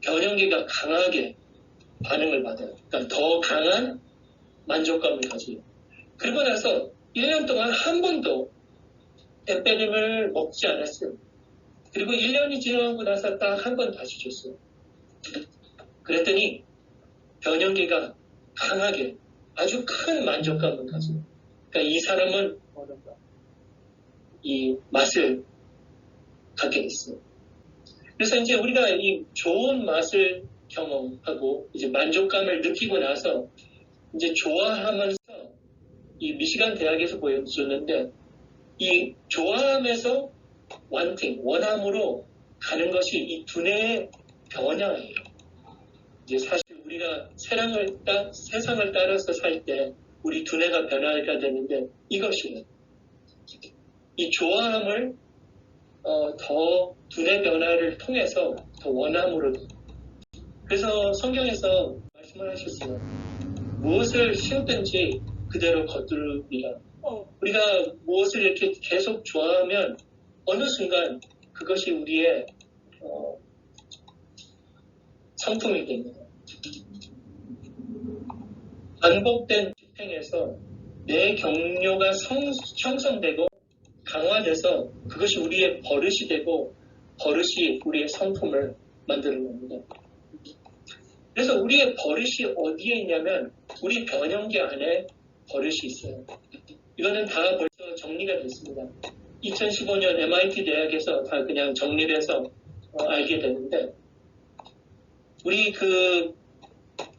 변형계가 강하게 반응을 받아요. 그러니까 더 강한 만족감을 가져요. 그리고 나서 1년 동안 한 번도 엠페림을 먹지 않았어요. 그리고 1년이 지나고 나서 딱 한 번 다시 줬어요. 그랬더니 변형계가 강하게 아주 큰 만족감을 가져요. 그러니까 이 사람은 이 맛을 갖게 됐어요. 그래서 이제 우리가 이 좋은 맛을 경험하고 이제 만족감을 느끼고 나서 이제 좋아하면서 이 미시간 대학에서 보여줬는데 이 좋아함에서 원함으로 가는 것이 이 두뇌의 변화예요. 이제 사실 우리가 세상을 따라서 살 때 우리 두뇌가 변화가 되는데 이것이에요. 이 좋아함을 더 두뇌 변화를 통해서 더 원함으로. 그래서 성경에서 말씀을 하셨어요. 무엇을 심든지 그대로 거두리라. 우리가 무엇을 이렇게 계속 좋아하면 어느 순간 그것이 우리의 상품이 됩니다. 반복된 집행에서 내 경로가 형성되고 강화돼서 그것이 우리의 버릇이 되고 버릇이 우리의 성품을 만드는 겁니다. 그래서 우리의 버릇이 어디에 있냐면 우리 변형계 안에 버릇이 있어요. 이거는 다 벌써 정리가 됐습니다. 2015년 MIT 대학에서 다 그냥 정리를 해서 알게 됐는데, 우리 그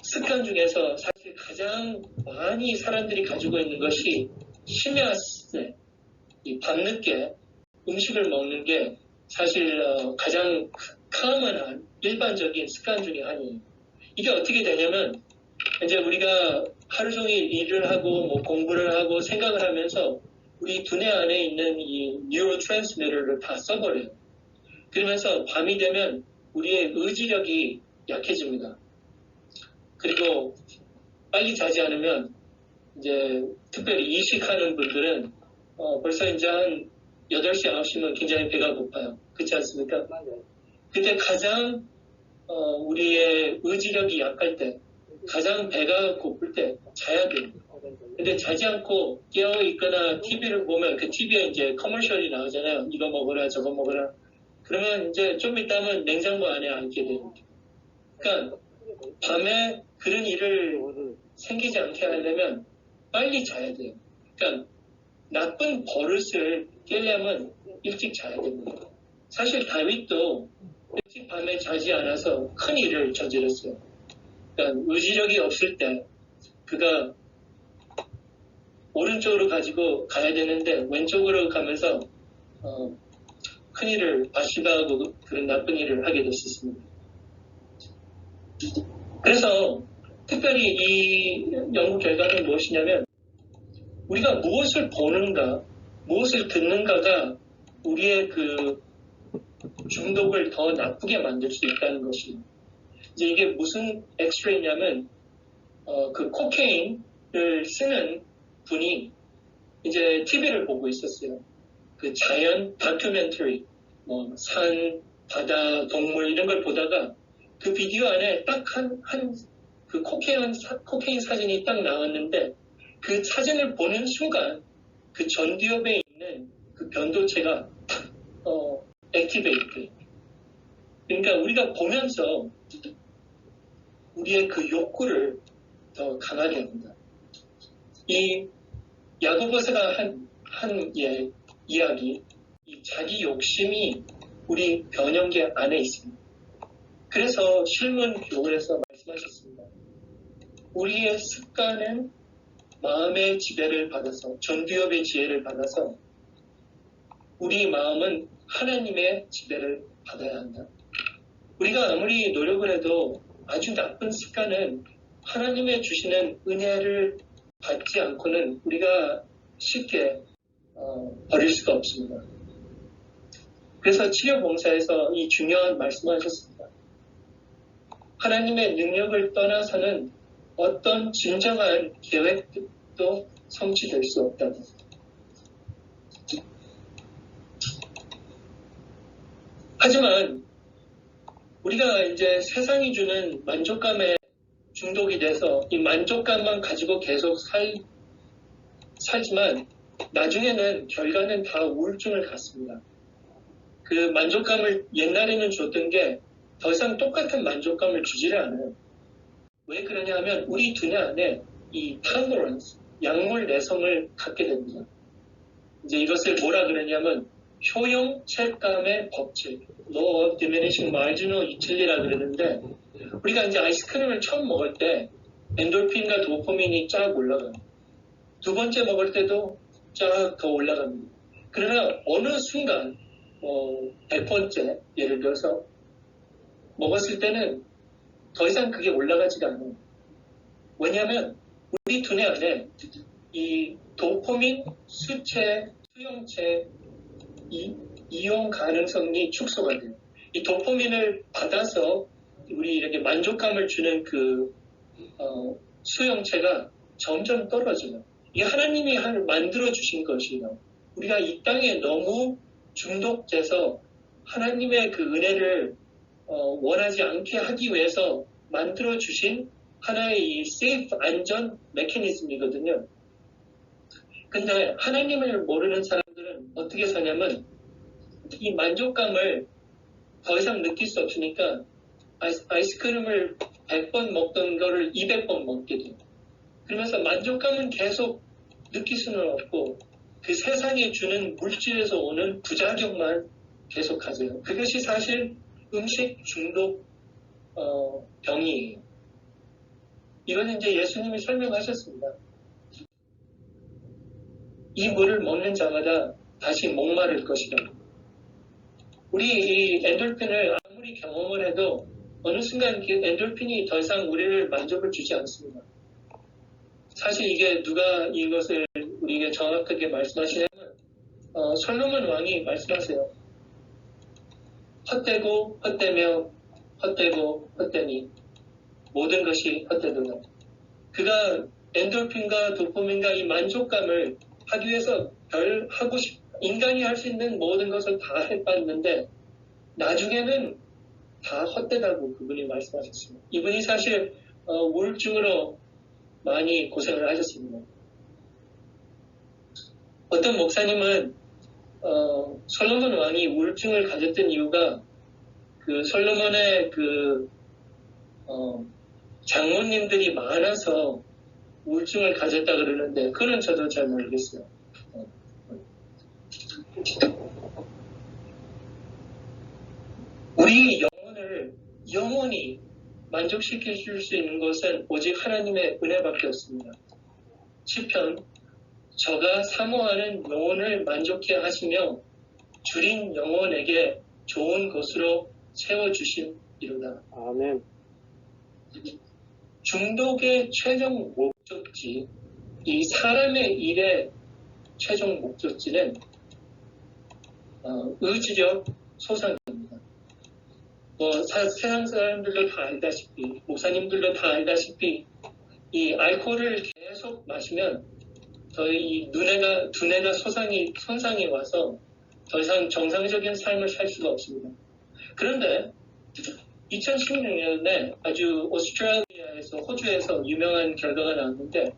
습관 중에서 사실 가장 많이 사람들이 가지고 있는 것이 심야세, 이 밤늦게 음식을 먹는 게 사실 가장 커먼한 일반적인 습관 중에 하나예요. 이게 어떻게 되냐면 이제 우리가 하루 종일 일을 하고 뭐 공부를 하고 생각을 하면서 우리 두뇌 안에 있는 이 뉴로 트랜스미터를 다 써버려요. 그러면서 밤이 되면 우리의 의지력이 약해집니다. 그리고 빨리 자지 않으면 이제 특별히 이식하는 분들은 벌써 이제 한 8시, 9시면 굉장히 배가 고파요. 그렇지 않습니까? 그때 가장 우리의 의지력이 약할 때, 가장 배가 고플 때 자야 돼요. 근데 자지 않고 깨어 있거나 TV를 보면 그 TV에 이제 커머셜이 나오잖아요. 이거 먹어라, 저거 먹어라. 그러면 이제 좀 있다면 냉장고 안에 앉게 됩니다. 그러니까 밤에 그런 일을 생기지 않게 하려면 빨리 자야 돼요. 그러니까 나쁜 버릇을 깨려면 일찍 자야 됩니다. 사실 다윗도 일찍 밤에 자지 않아서 큰 일을 저질렀어요. 그러니까 의지력이 없을 때 그가 오른쪽으로 가지고 가야 되는데 왼쪽으로 가면서 큰 일을 바시바하고 그런 나쁜 일을 하게 됐었습니다. 그래서 특별히 이 연구 결과는 무엇이냐면 우리가 무엇을 보는가, 무엇을 듣는가가 우리의 그 중독을 더 나쁘게 만들 수 있다는 것입니다. 이제 이게 무슨 엑스레이냐면 그 코케인을 쓰는 분이 이제 TV를 보고 있었어요. 그 자연 다큐멘터리, 뭐 산, 바다, 동물 이런 걸 보다가 그 비디오 안에 딱 그 코케인 사진이 딱 나왔는데 그 사진을 보는 순간 그 전두엽에 있는 그 변도체가 액티베이트. 그러니까 우리가 보면서 우리의 그 욕구를 더 강하게 합니다. 이 야고보서가 한 이야기, 이 자기 욕심이 우리 변형계 안에 있습니다. 그래서 실문 교훈에서 말씀하셨습니다. 우리의 습관은 마음의 지배를 받아서, 전두엽의 지혜를 받아서 우리 마음은 하나님의 지배를 받아야 한다. 우리가 아무리 노력을 해도 아주 나쁜 습관은 하나님의 주시는 은혜를 받지 않고는 우리가 쉽게 버릴 수가 없습니다. 그래서 치료봉사에서 이 중요한 말씀을 하셨습니다. 하나님의 능력을 떠나서는 어떤 진정한 계획도 성취될 수 없다고. 하지만 우리가 이제 세상이 주는 만족감에 중독이 돼서 이 만족감만 가지고 계속 살지만 나중에는 결과는 다 우울증을 갖습니다. 그 만족감을 옛날에는 줬던 게 더 이상 똑같은 만족감을 주지를 않아요. 왜 그러냐 하면 우리 두뇌 안에 이 tolerance, 약물 내성을 갖게 됩니다. 이제 이것을 뭐라 그러냐면 효용체감의 법칙, Law of Diminishing Marginal Utility라 그러는데 우리가 이제 아이스크림을 처음 먹을 때 엔돌핀과 도파민이 쫙 올라가요. 두 번째 먹을 때도 쫙 더 올라갑니다. 그러나 어느 순간 100번째 예를 들어서 먹었을 때는 더 이상 그게 올라가지가 않아요. 왜냐하면 우리 두뇌 안에 이 도파민, 수체, 수용체, 이용 가능성이 축소가 돼요. 이 도파민을 받아서 우리 이렇게 만족감을 주는 그 수용체가 점점 떨어져요. 이게 하나님이 만들어 주신 것이에요. 우리가 이 땅에 너무 중독돼서 하나님의 그 은혜를 원하지 않게 하기 위해서 만들어 주신 하나의 이 세이프 안전 메커니즘이거든요. 근데 하나님을 모르는 사람들은 어떻게 사냐면 이 만족감을 더 이상 느낄 수 없으니까 아이스크림을 100번 먹던 거를 200번 먹게 돼요. 그러면서 만족감은 계속 느낄 수는 없고 그 세상에 주는 물질에서 오는 부작용만 계속하세요. 그것이 사실 음식 중독 병이에요. 이건 이제 예수님이 설명하셨습니다. 이 물을 먹는 자마다 다시 목마를 것이다. 우리 이 엔돌핀을 아무리 경험을 해도 어느 순간 그 엔돌핀이 더 이상 우리를 만족을 주지 않습니다. 사실 이게 누가 이것을 우리에게 정확하게 말씀하시냐면 솔로몬 왕이 말씀하세요. 헛되고 헛되며 헛되고 헛되니 모든 것이 헛되도다. 그가 엔돌핀과 도파민과 이 만족감을 하기 위해서 인간이 할 수 있는 모든 것을 다 해봤는데 나중에는 다 헛되다고 그분이 말씀하셨습니다. 이분이 사실 우울증으로 많이 고생을 하셨습니다. 어떤 목사님은 솔로몬 왕이 우울증을 가졌던 이유가 그 솔로몬의 그 장모님들이 많아서 우울증을 가졌다 그러는데 그건 저도 잘 모르겠어요. 우리 영혼을 영원히 만족시켜 줄 수 있는 것은 오직 하나님의 은혜밖에 없습니다. 시편 저가 사모하는 영혼을 만족해 하시며 줄인 영혼에게 좋은 것으로 세워주심이로다. 아멘. 중독의 최종 목적지, 이 사람의 일의 최종 목적지는 의지력 소상입니다. 세상 사람들도 다 알다시피, 목사님들도 다 알다시피, 이 알코올을 계속 마시면 이 두뇌가 손상이 와서 더 이상 정상적인 삶을 살 수가 없습니다. 그런데 2016년에 아주 오스트레일리아에서 호주에서 유명한 결과가 나왔는데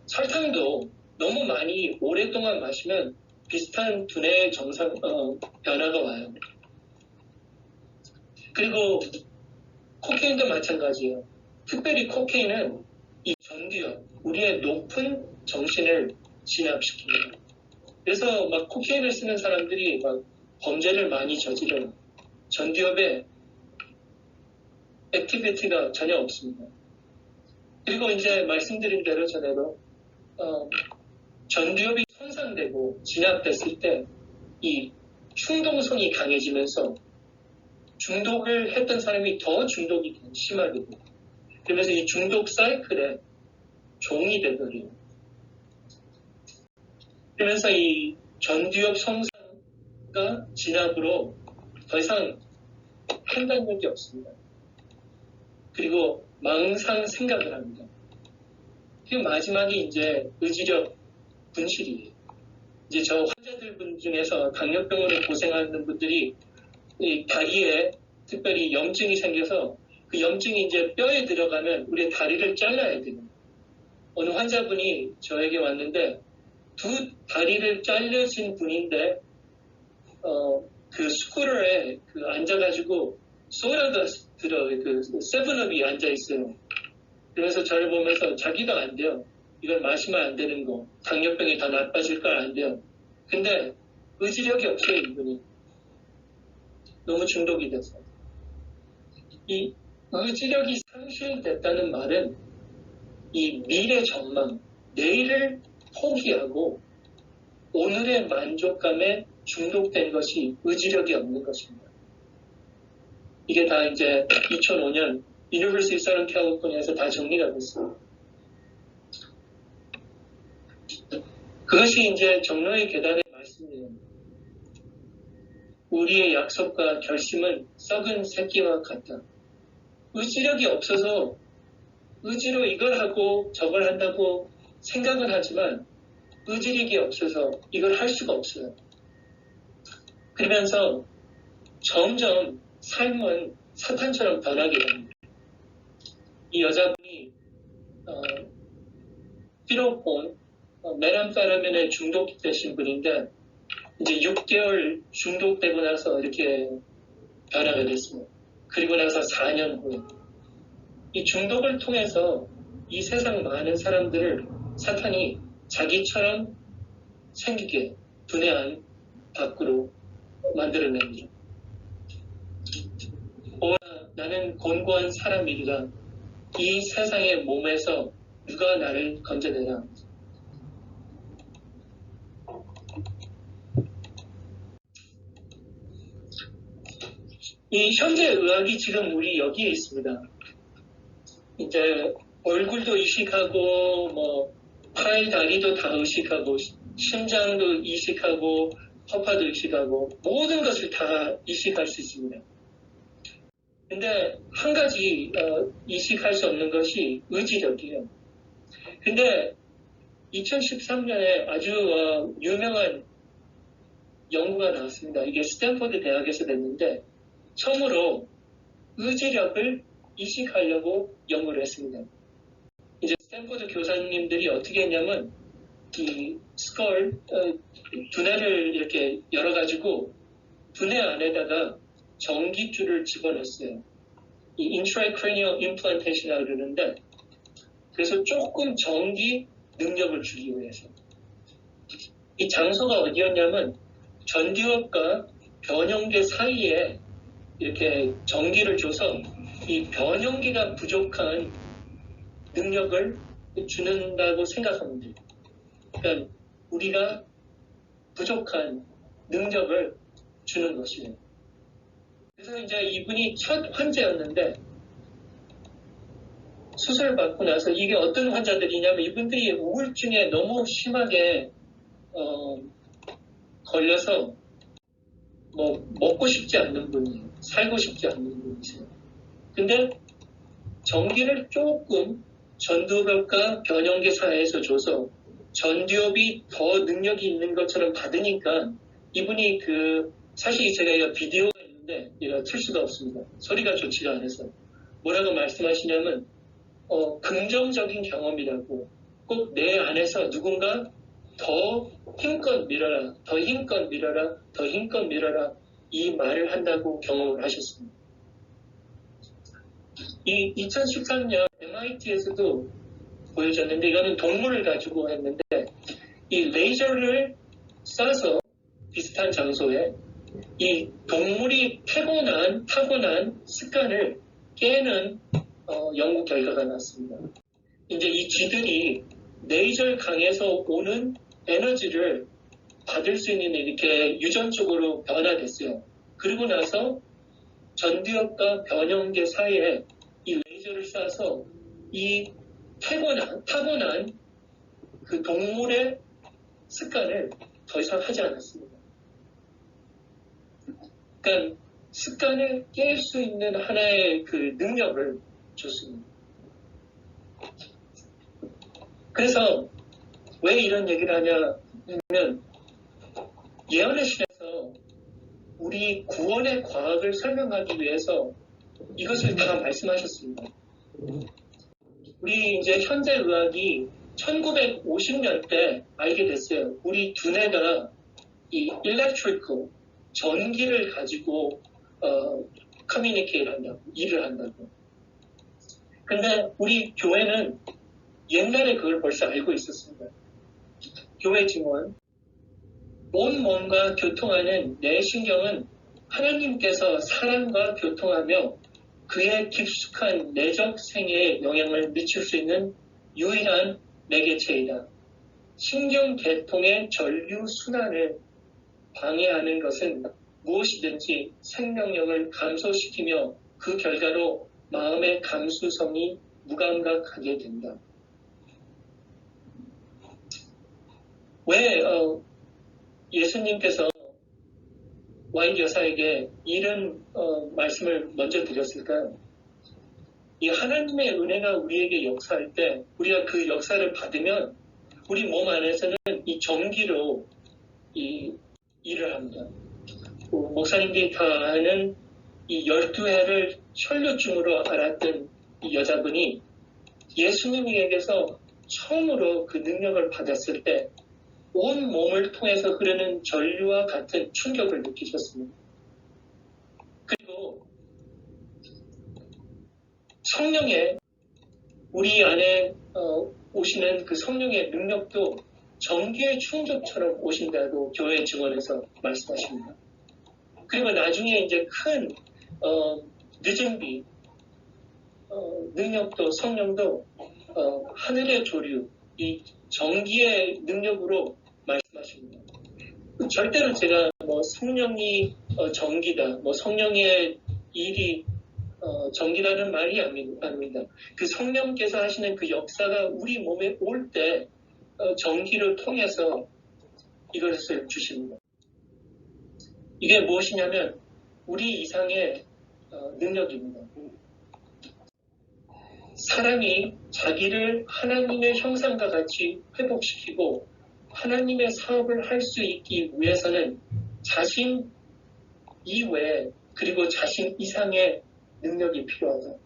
설탕도 너무 많이 오랫동안 마시면 비슷한 두뇌의 변화가 와요. 그리고 코케인도 마찬가지예요. 특별히 코케인은 이 전두엽, 우리의 높은 정신을 진압시킵니다. 그래서 막 코케인을 쓰는 사람들이 막 범죄를 많이 저지르는 전두엽에 액티비티가 전혀 없습니다. 그리고 이제 말씀드린 대로 전에도 전두엽이 손상되고 진압됐을 때 이 충동성이 강해지면서 중독을 했던 사람이 더 중독이 심하게 돼요. 그러면서 이 중독 사이클에 종이 되버려요. 그러면서 이 전두엽 손상과 진압으로 더 이상 판단력이 없습니다. 그리고 망상 생각을 합니다. 그리고 마지막에 이제 의지력 분실이에요. 이제 저 환자들 중에서 당뇨병으로 고생하는 분들이 이 다리에 특별히 염증이 생겨서 그 염증이 이제 뼈에 들어가면 우리 다리를 잘라야 돼요. 어느 환자분이 저에게 왔는데 두 다리를 잘려진 분인데 그 스쿠터에 앉아가지고 소다가 그 세븐업이 앉아 있어요. 그래서 저를 보면서 자기도 안 돼요. 이걸 마시면 안 되는 거. 당뇨병이 더 나빠질 걸 안 돼요. 근데 의지력이 없어요, 이분이. 너무 중독이 돼서. 이 의지력이 상실됐다는 말은 이 미래 전망, 내일을 포기하고 오늘의 만족감에 중독된 것이 의지력이 없는 것입니다. 이게 다 이제 2005년 유니버시티 서런 캘리포니아에서 다 정리가 됐어요. 그것이 이제 정로의 계단의 말씀이에요. 우리의 약속과 결심은 썩은 새끼와 같다. 의지력이 없어서 의지로 이걸 하고 저걸 한다고 생각을 하지만 의지력이 없어서 이걸 할 수가 없어요. 그러면서 점점 삶은 사탄처럼 변하게 됩니다. 이 여자분이 피로폰, 메람페타민에 중독되신 분인데 이제 6개월 중독되고 나서 이렇게 변화가 됐습니다. 그리고 나서 4년 후에 이 중독을 통해서 이 세상 많은 사람들을 사탄이 자기처럼 생기게 두뇌 안 밖으로 만들어냅니다. 나는 곤고한 사람이리라. 이 세상의 몸에서 누가 나를 건져내라. 이 현대 의학이 지금 우리 여기에 있습니다. 이제 얼굴도 이식하고 뭐 팔, 다리도 다 이식하고 심장도 이식하고 허파도 이식하고 모든 것을 다 이식할 수 있습니다. 근데 한 가지 이식할 수 없는 것이 의지력이에요. 근데 2013년에 아주 유명한 연구가 나왔습니다. 이게 스탠퍼드 대학에서 됐는데 처음으로 의지력을 이식하려고 연구를 했습니다. 이제 스탠퍼드 교사님들이 어떻게 했냐면 이 두뇌를 이렇게 열어가지고 두뇌 안에다가 전기줄을 집어넣었어요. 이 intracranial implantation이라고 그러는데 그래서 조금 전기 능력을 주기 위해서 이 장소가 어디였냐면 전두엽과 변형계 사이에 이렇게 전기를 줘서 이 변형계가 부족한 능력을 주는다고 생각하면 돼요. 그러니까 우리가 부족한 능력을 주는 것이에요. 그래서 이제 이분이 첫 환자였는데 수술을 받고 나서 이게 어떤 환자들이냐면 이분들이 우울증에 너무 심하게 걸려서 뭐 먹고 싶지 않는 분이에요. 살고 싶지 않는 분이세요. 근데 전기를 조금 전두엽과 변형계 사이에서 줘서 전두엽이 더 능력이 있는 것처럼 받으니까 이분이 사실 제가 비디오가 있는데 얘가 틀 수가 없습니다. 소리가 좋지가 않아서 뭐라고 말씀하시냐면 긍정적인 경험이라고 꼭 내 안에서 누군가 더 힘껏 밀어라, 더 힘껏 밀어라, 더 힘껏 밀어라 이 말을 한다고 경험을 하셨습니다. 이 2013년 MIT에서도 보여졌는데 이거는 동물을 가지고 했는데 이 레이저를 쏴서 비슷한 장소에 이 동물이 타고난 습관을 깨는 연구 결과가 나왔습니다. 이제 이 쥐들이 레이저 강에서 오는 에너지를 받을 수 있는 이렇게 유전적으로 변화됐어요. 그리고 나서 전두엽과 변형계 사이에 이 레이저를 쏴서 이 타고난 그 동물의 습관을 더 이상 하지 않았습니다. 그러니까 습관을 깰 수 있는 하나의 그 능력을 줬습니다. 그래서 왜 이런 얘기를 하냐면 예언의 신에서 우리 구원의 과학을 설명하기 위해서 이것을 다 말씀하셨습니다. 우리 이제 현대 의학이 1950년대 알게 됐어요. 우리 두뇌가 이 electrical 전기를 가지고 communicate 한다고, 일을 한다고. 근데 우리 교회는 옛날에 그걸 벌써 알고 있었습니다. 교회 증언 온 몸과 교통하는 내 신경은 하나님께서 사람과 교통하며 그의 깊숙한 내적 생애에 영향을 미칠 수 있는 유일한 매개체이다. 신경계통의 전류 순환을 방해하는 것은 무엇이든지 생명력을 감소시키며 그 결과로 마음의 감수성이 무감각하게 된다. 왜 예수님께서 와인 여사에게 이런 말씀을 먼저 드렸을까요? 이 하나님의 은혜가 우리에게 역사할 때 우리가 그 역사를 받으면 우리 몸 안에서는 이 전기로 이 일을 합니다. 목사님들이 다 아는 이 12해를 혈류증으로 앓았던 이 여자분이 예수님에게서 처음으로 그 능력을 받았을 때 온 몸을 통해서 흐르는 전류와 같은 충격을 느끼셨습니다. 그리고 성령의 우리 안에 오시는 그 성령의 능력도 전기의 충격처럼 오신다고 교회 증언에서 말씀하십니다. 그리고 나중에 이제 큰 늦은 비, 능력도 성령도 하늘의 조류, 이 전기의 능력으로 말씀하십니다. 절대로 제가 뭐 성령이 전기다, 뭐 성령의 일이 전기라는 말이 아닙니다. 그 성령께서 하시는 그 역사가 우리 몸에 올 때 전기를 통해서 이것을 주십니다. 이게 무엇이냐면 우리 이상의 능력입니다. 사람이 자기를 하나님의 형상과 같이 회복시키고 하나님의 사업을 할 수 있기 위해서는 자신 이외에 그리고 자신 이상의 능력이 필요하다.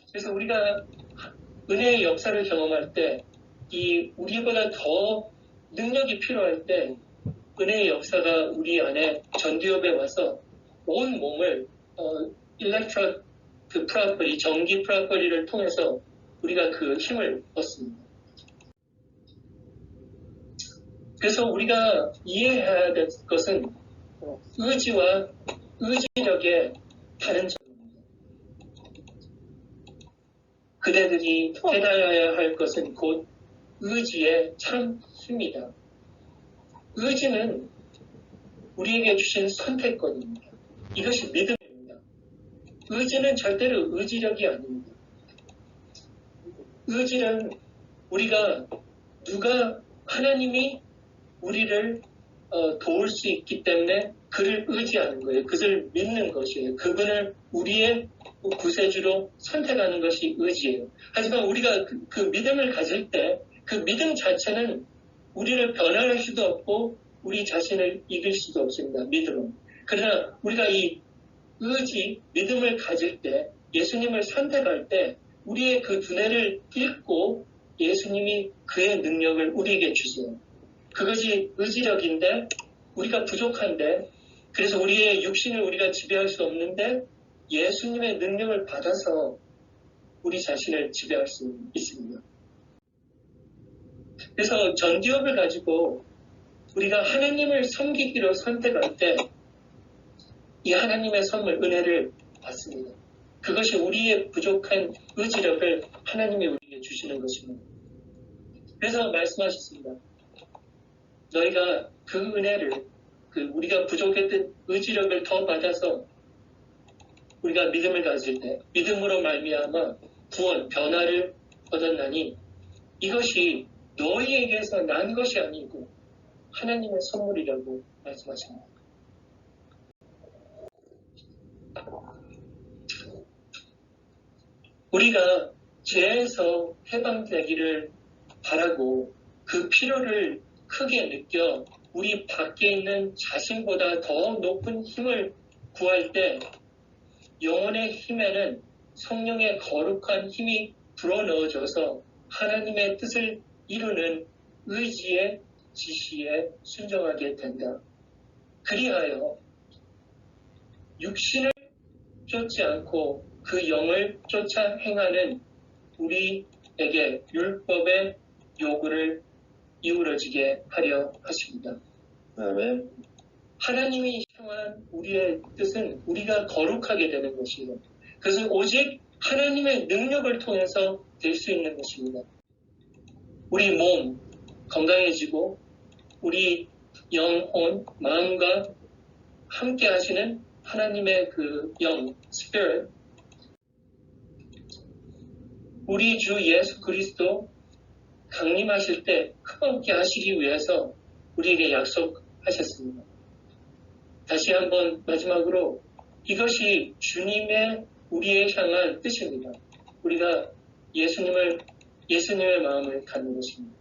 그래서 우리가 은혜의 역사를 경험할 때 이 우리보다 더 능력이 필요할 때 은혜의 역사가 우리 안에 전기업에 와서 온 몸을 일렉트릭 프로퍼리, 전기 프로퍼리를 통해서 우리가 그 힘을 얻습니다. 그래서 우리가 이해해야 될 것은 의지와 의지력의 다른 점입니다. 그대들이 깨달아야 할 것은 곧 의지의 참 힘이다. 의지는 우리에게 주신 선택권입니다. 이것이 믿음입니다. 의지는 절대로 의지력이 아닙니다. 의지는 우리가 하나님이 우리를 도울 수 있기 때문에 그를 의지하는 거예요. 그를 믿는 것이에요. 그분을 우리의 구세주로 선택하는 것이 의지예요. 하지만 우리가 그 믿음을 가질 때 그 믿음 자체는 우리를 변화할 수도 없고 우리 자신을 이길 수도 없습니다. 믿음은. 그러나 우리가 이 의지, 믿음을 가질 때 예수님을 선택할 때 우리의 그 두뇌를 읽고 예수님이 그의 능력을 우리에게 주세요. 그것이 의지력인데 우리가 부족한데 그래서 우리의 육신을 우리가 지배할 수 없는데 예수님의 능력을 받아서 우리 자신을 지배할 수 있습니다. 그래서 전기업을 가지고 우리가 하나님을 섬기기로 선택할 때 이 하나님의 선물, 은혜를 받습니다. 그것이 우리의 부족한 의지력을 하나님이 우리에게 주시는 것입니다. 그래서 말씀하셨습니다. 너희가 그 은혜를, 우리가 부족했던 의지력을 더 받아서 우리가 믿음을 가질 때, 믿음으로 말미암아 구원, 변화를 얻었나니 이것이 너희에게서 난 것이 아니고 하나님의 선물이라고 말씀하십니다. 우리가 죄에서 해방되기를 바라고 그 필요를 크게 느껴 우리 밖에 있는 자신보다 더 높은 힘을 구할 때 영혼의 힘에는 성령의 거룩한 힘이 불어넣어져서 하나님의 뜻을 이루는 의지의 지시에 순종하게 된다. 그리하여 육신을 쫓지 않고 그 영을 쫓아 행하는 우리에게 율법의 요구를 이루어지게 하려 하십니다. 아멘. 하나님이 향한 우리의 뜻은 우리가 거룩하게 되는 것이에요. 그것은 오직 하나님의 능력을 통해서 될 수 있는 것입니다. 우리 몸 건강해지고 우리 영혼, 마음과 함께 하시는 하나님의 그 영, 스피릿, 우리 주 예수 그리스도 강림하실 때 크게 하시기 위해서 우리에게 약속하셨습니다. 다시 한번 마지막으로 이것이 주님의 우리의 향한 뜻입니다. 우리가 예수님의 마음을 갖는 것입니다.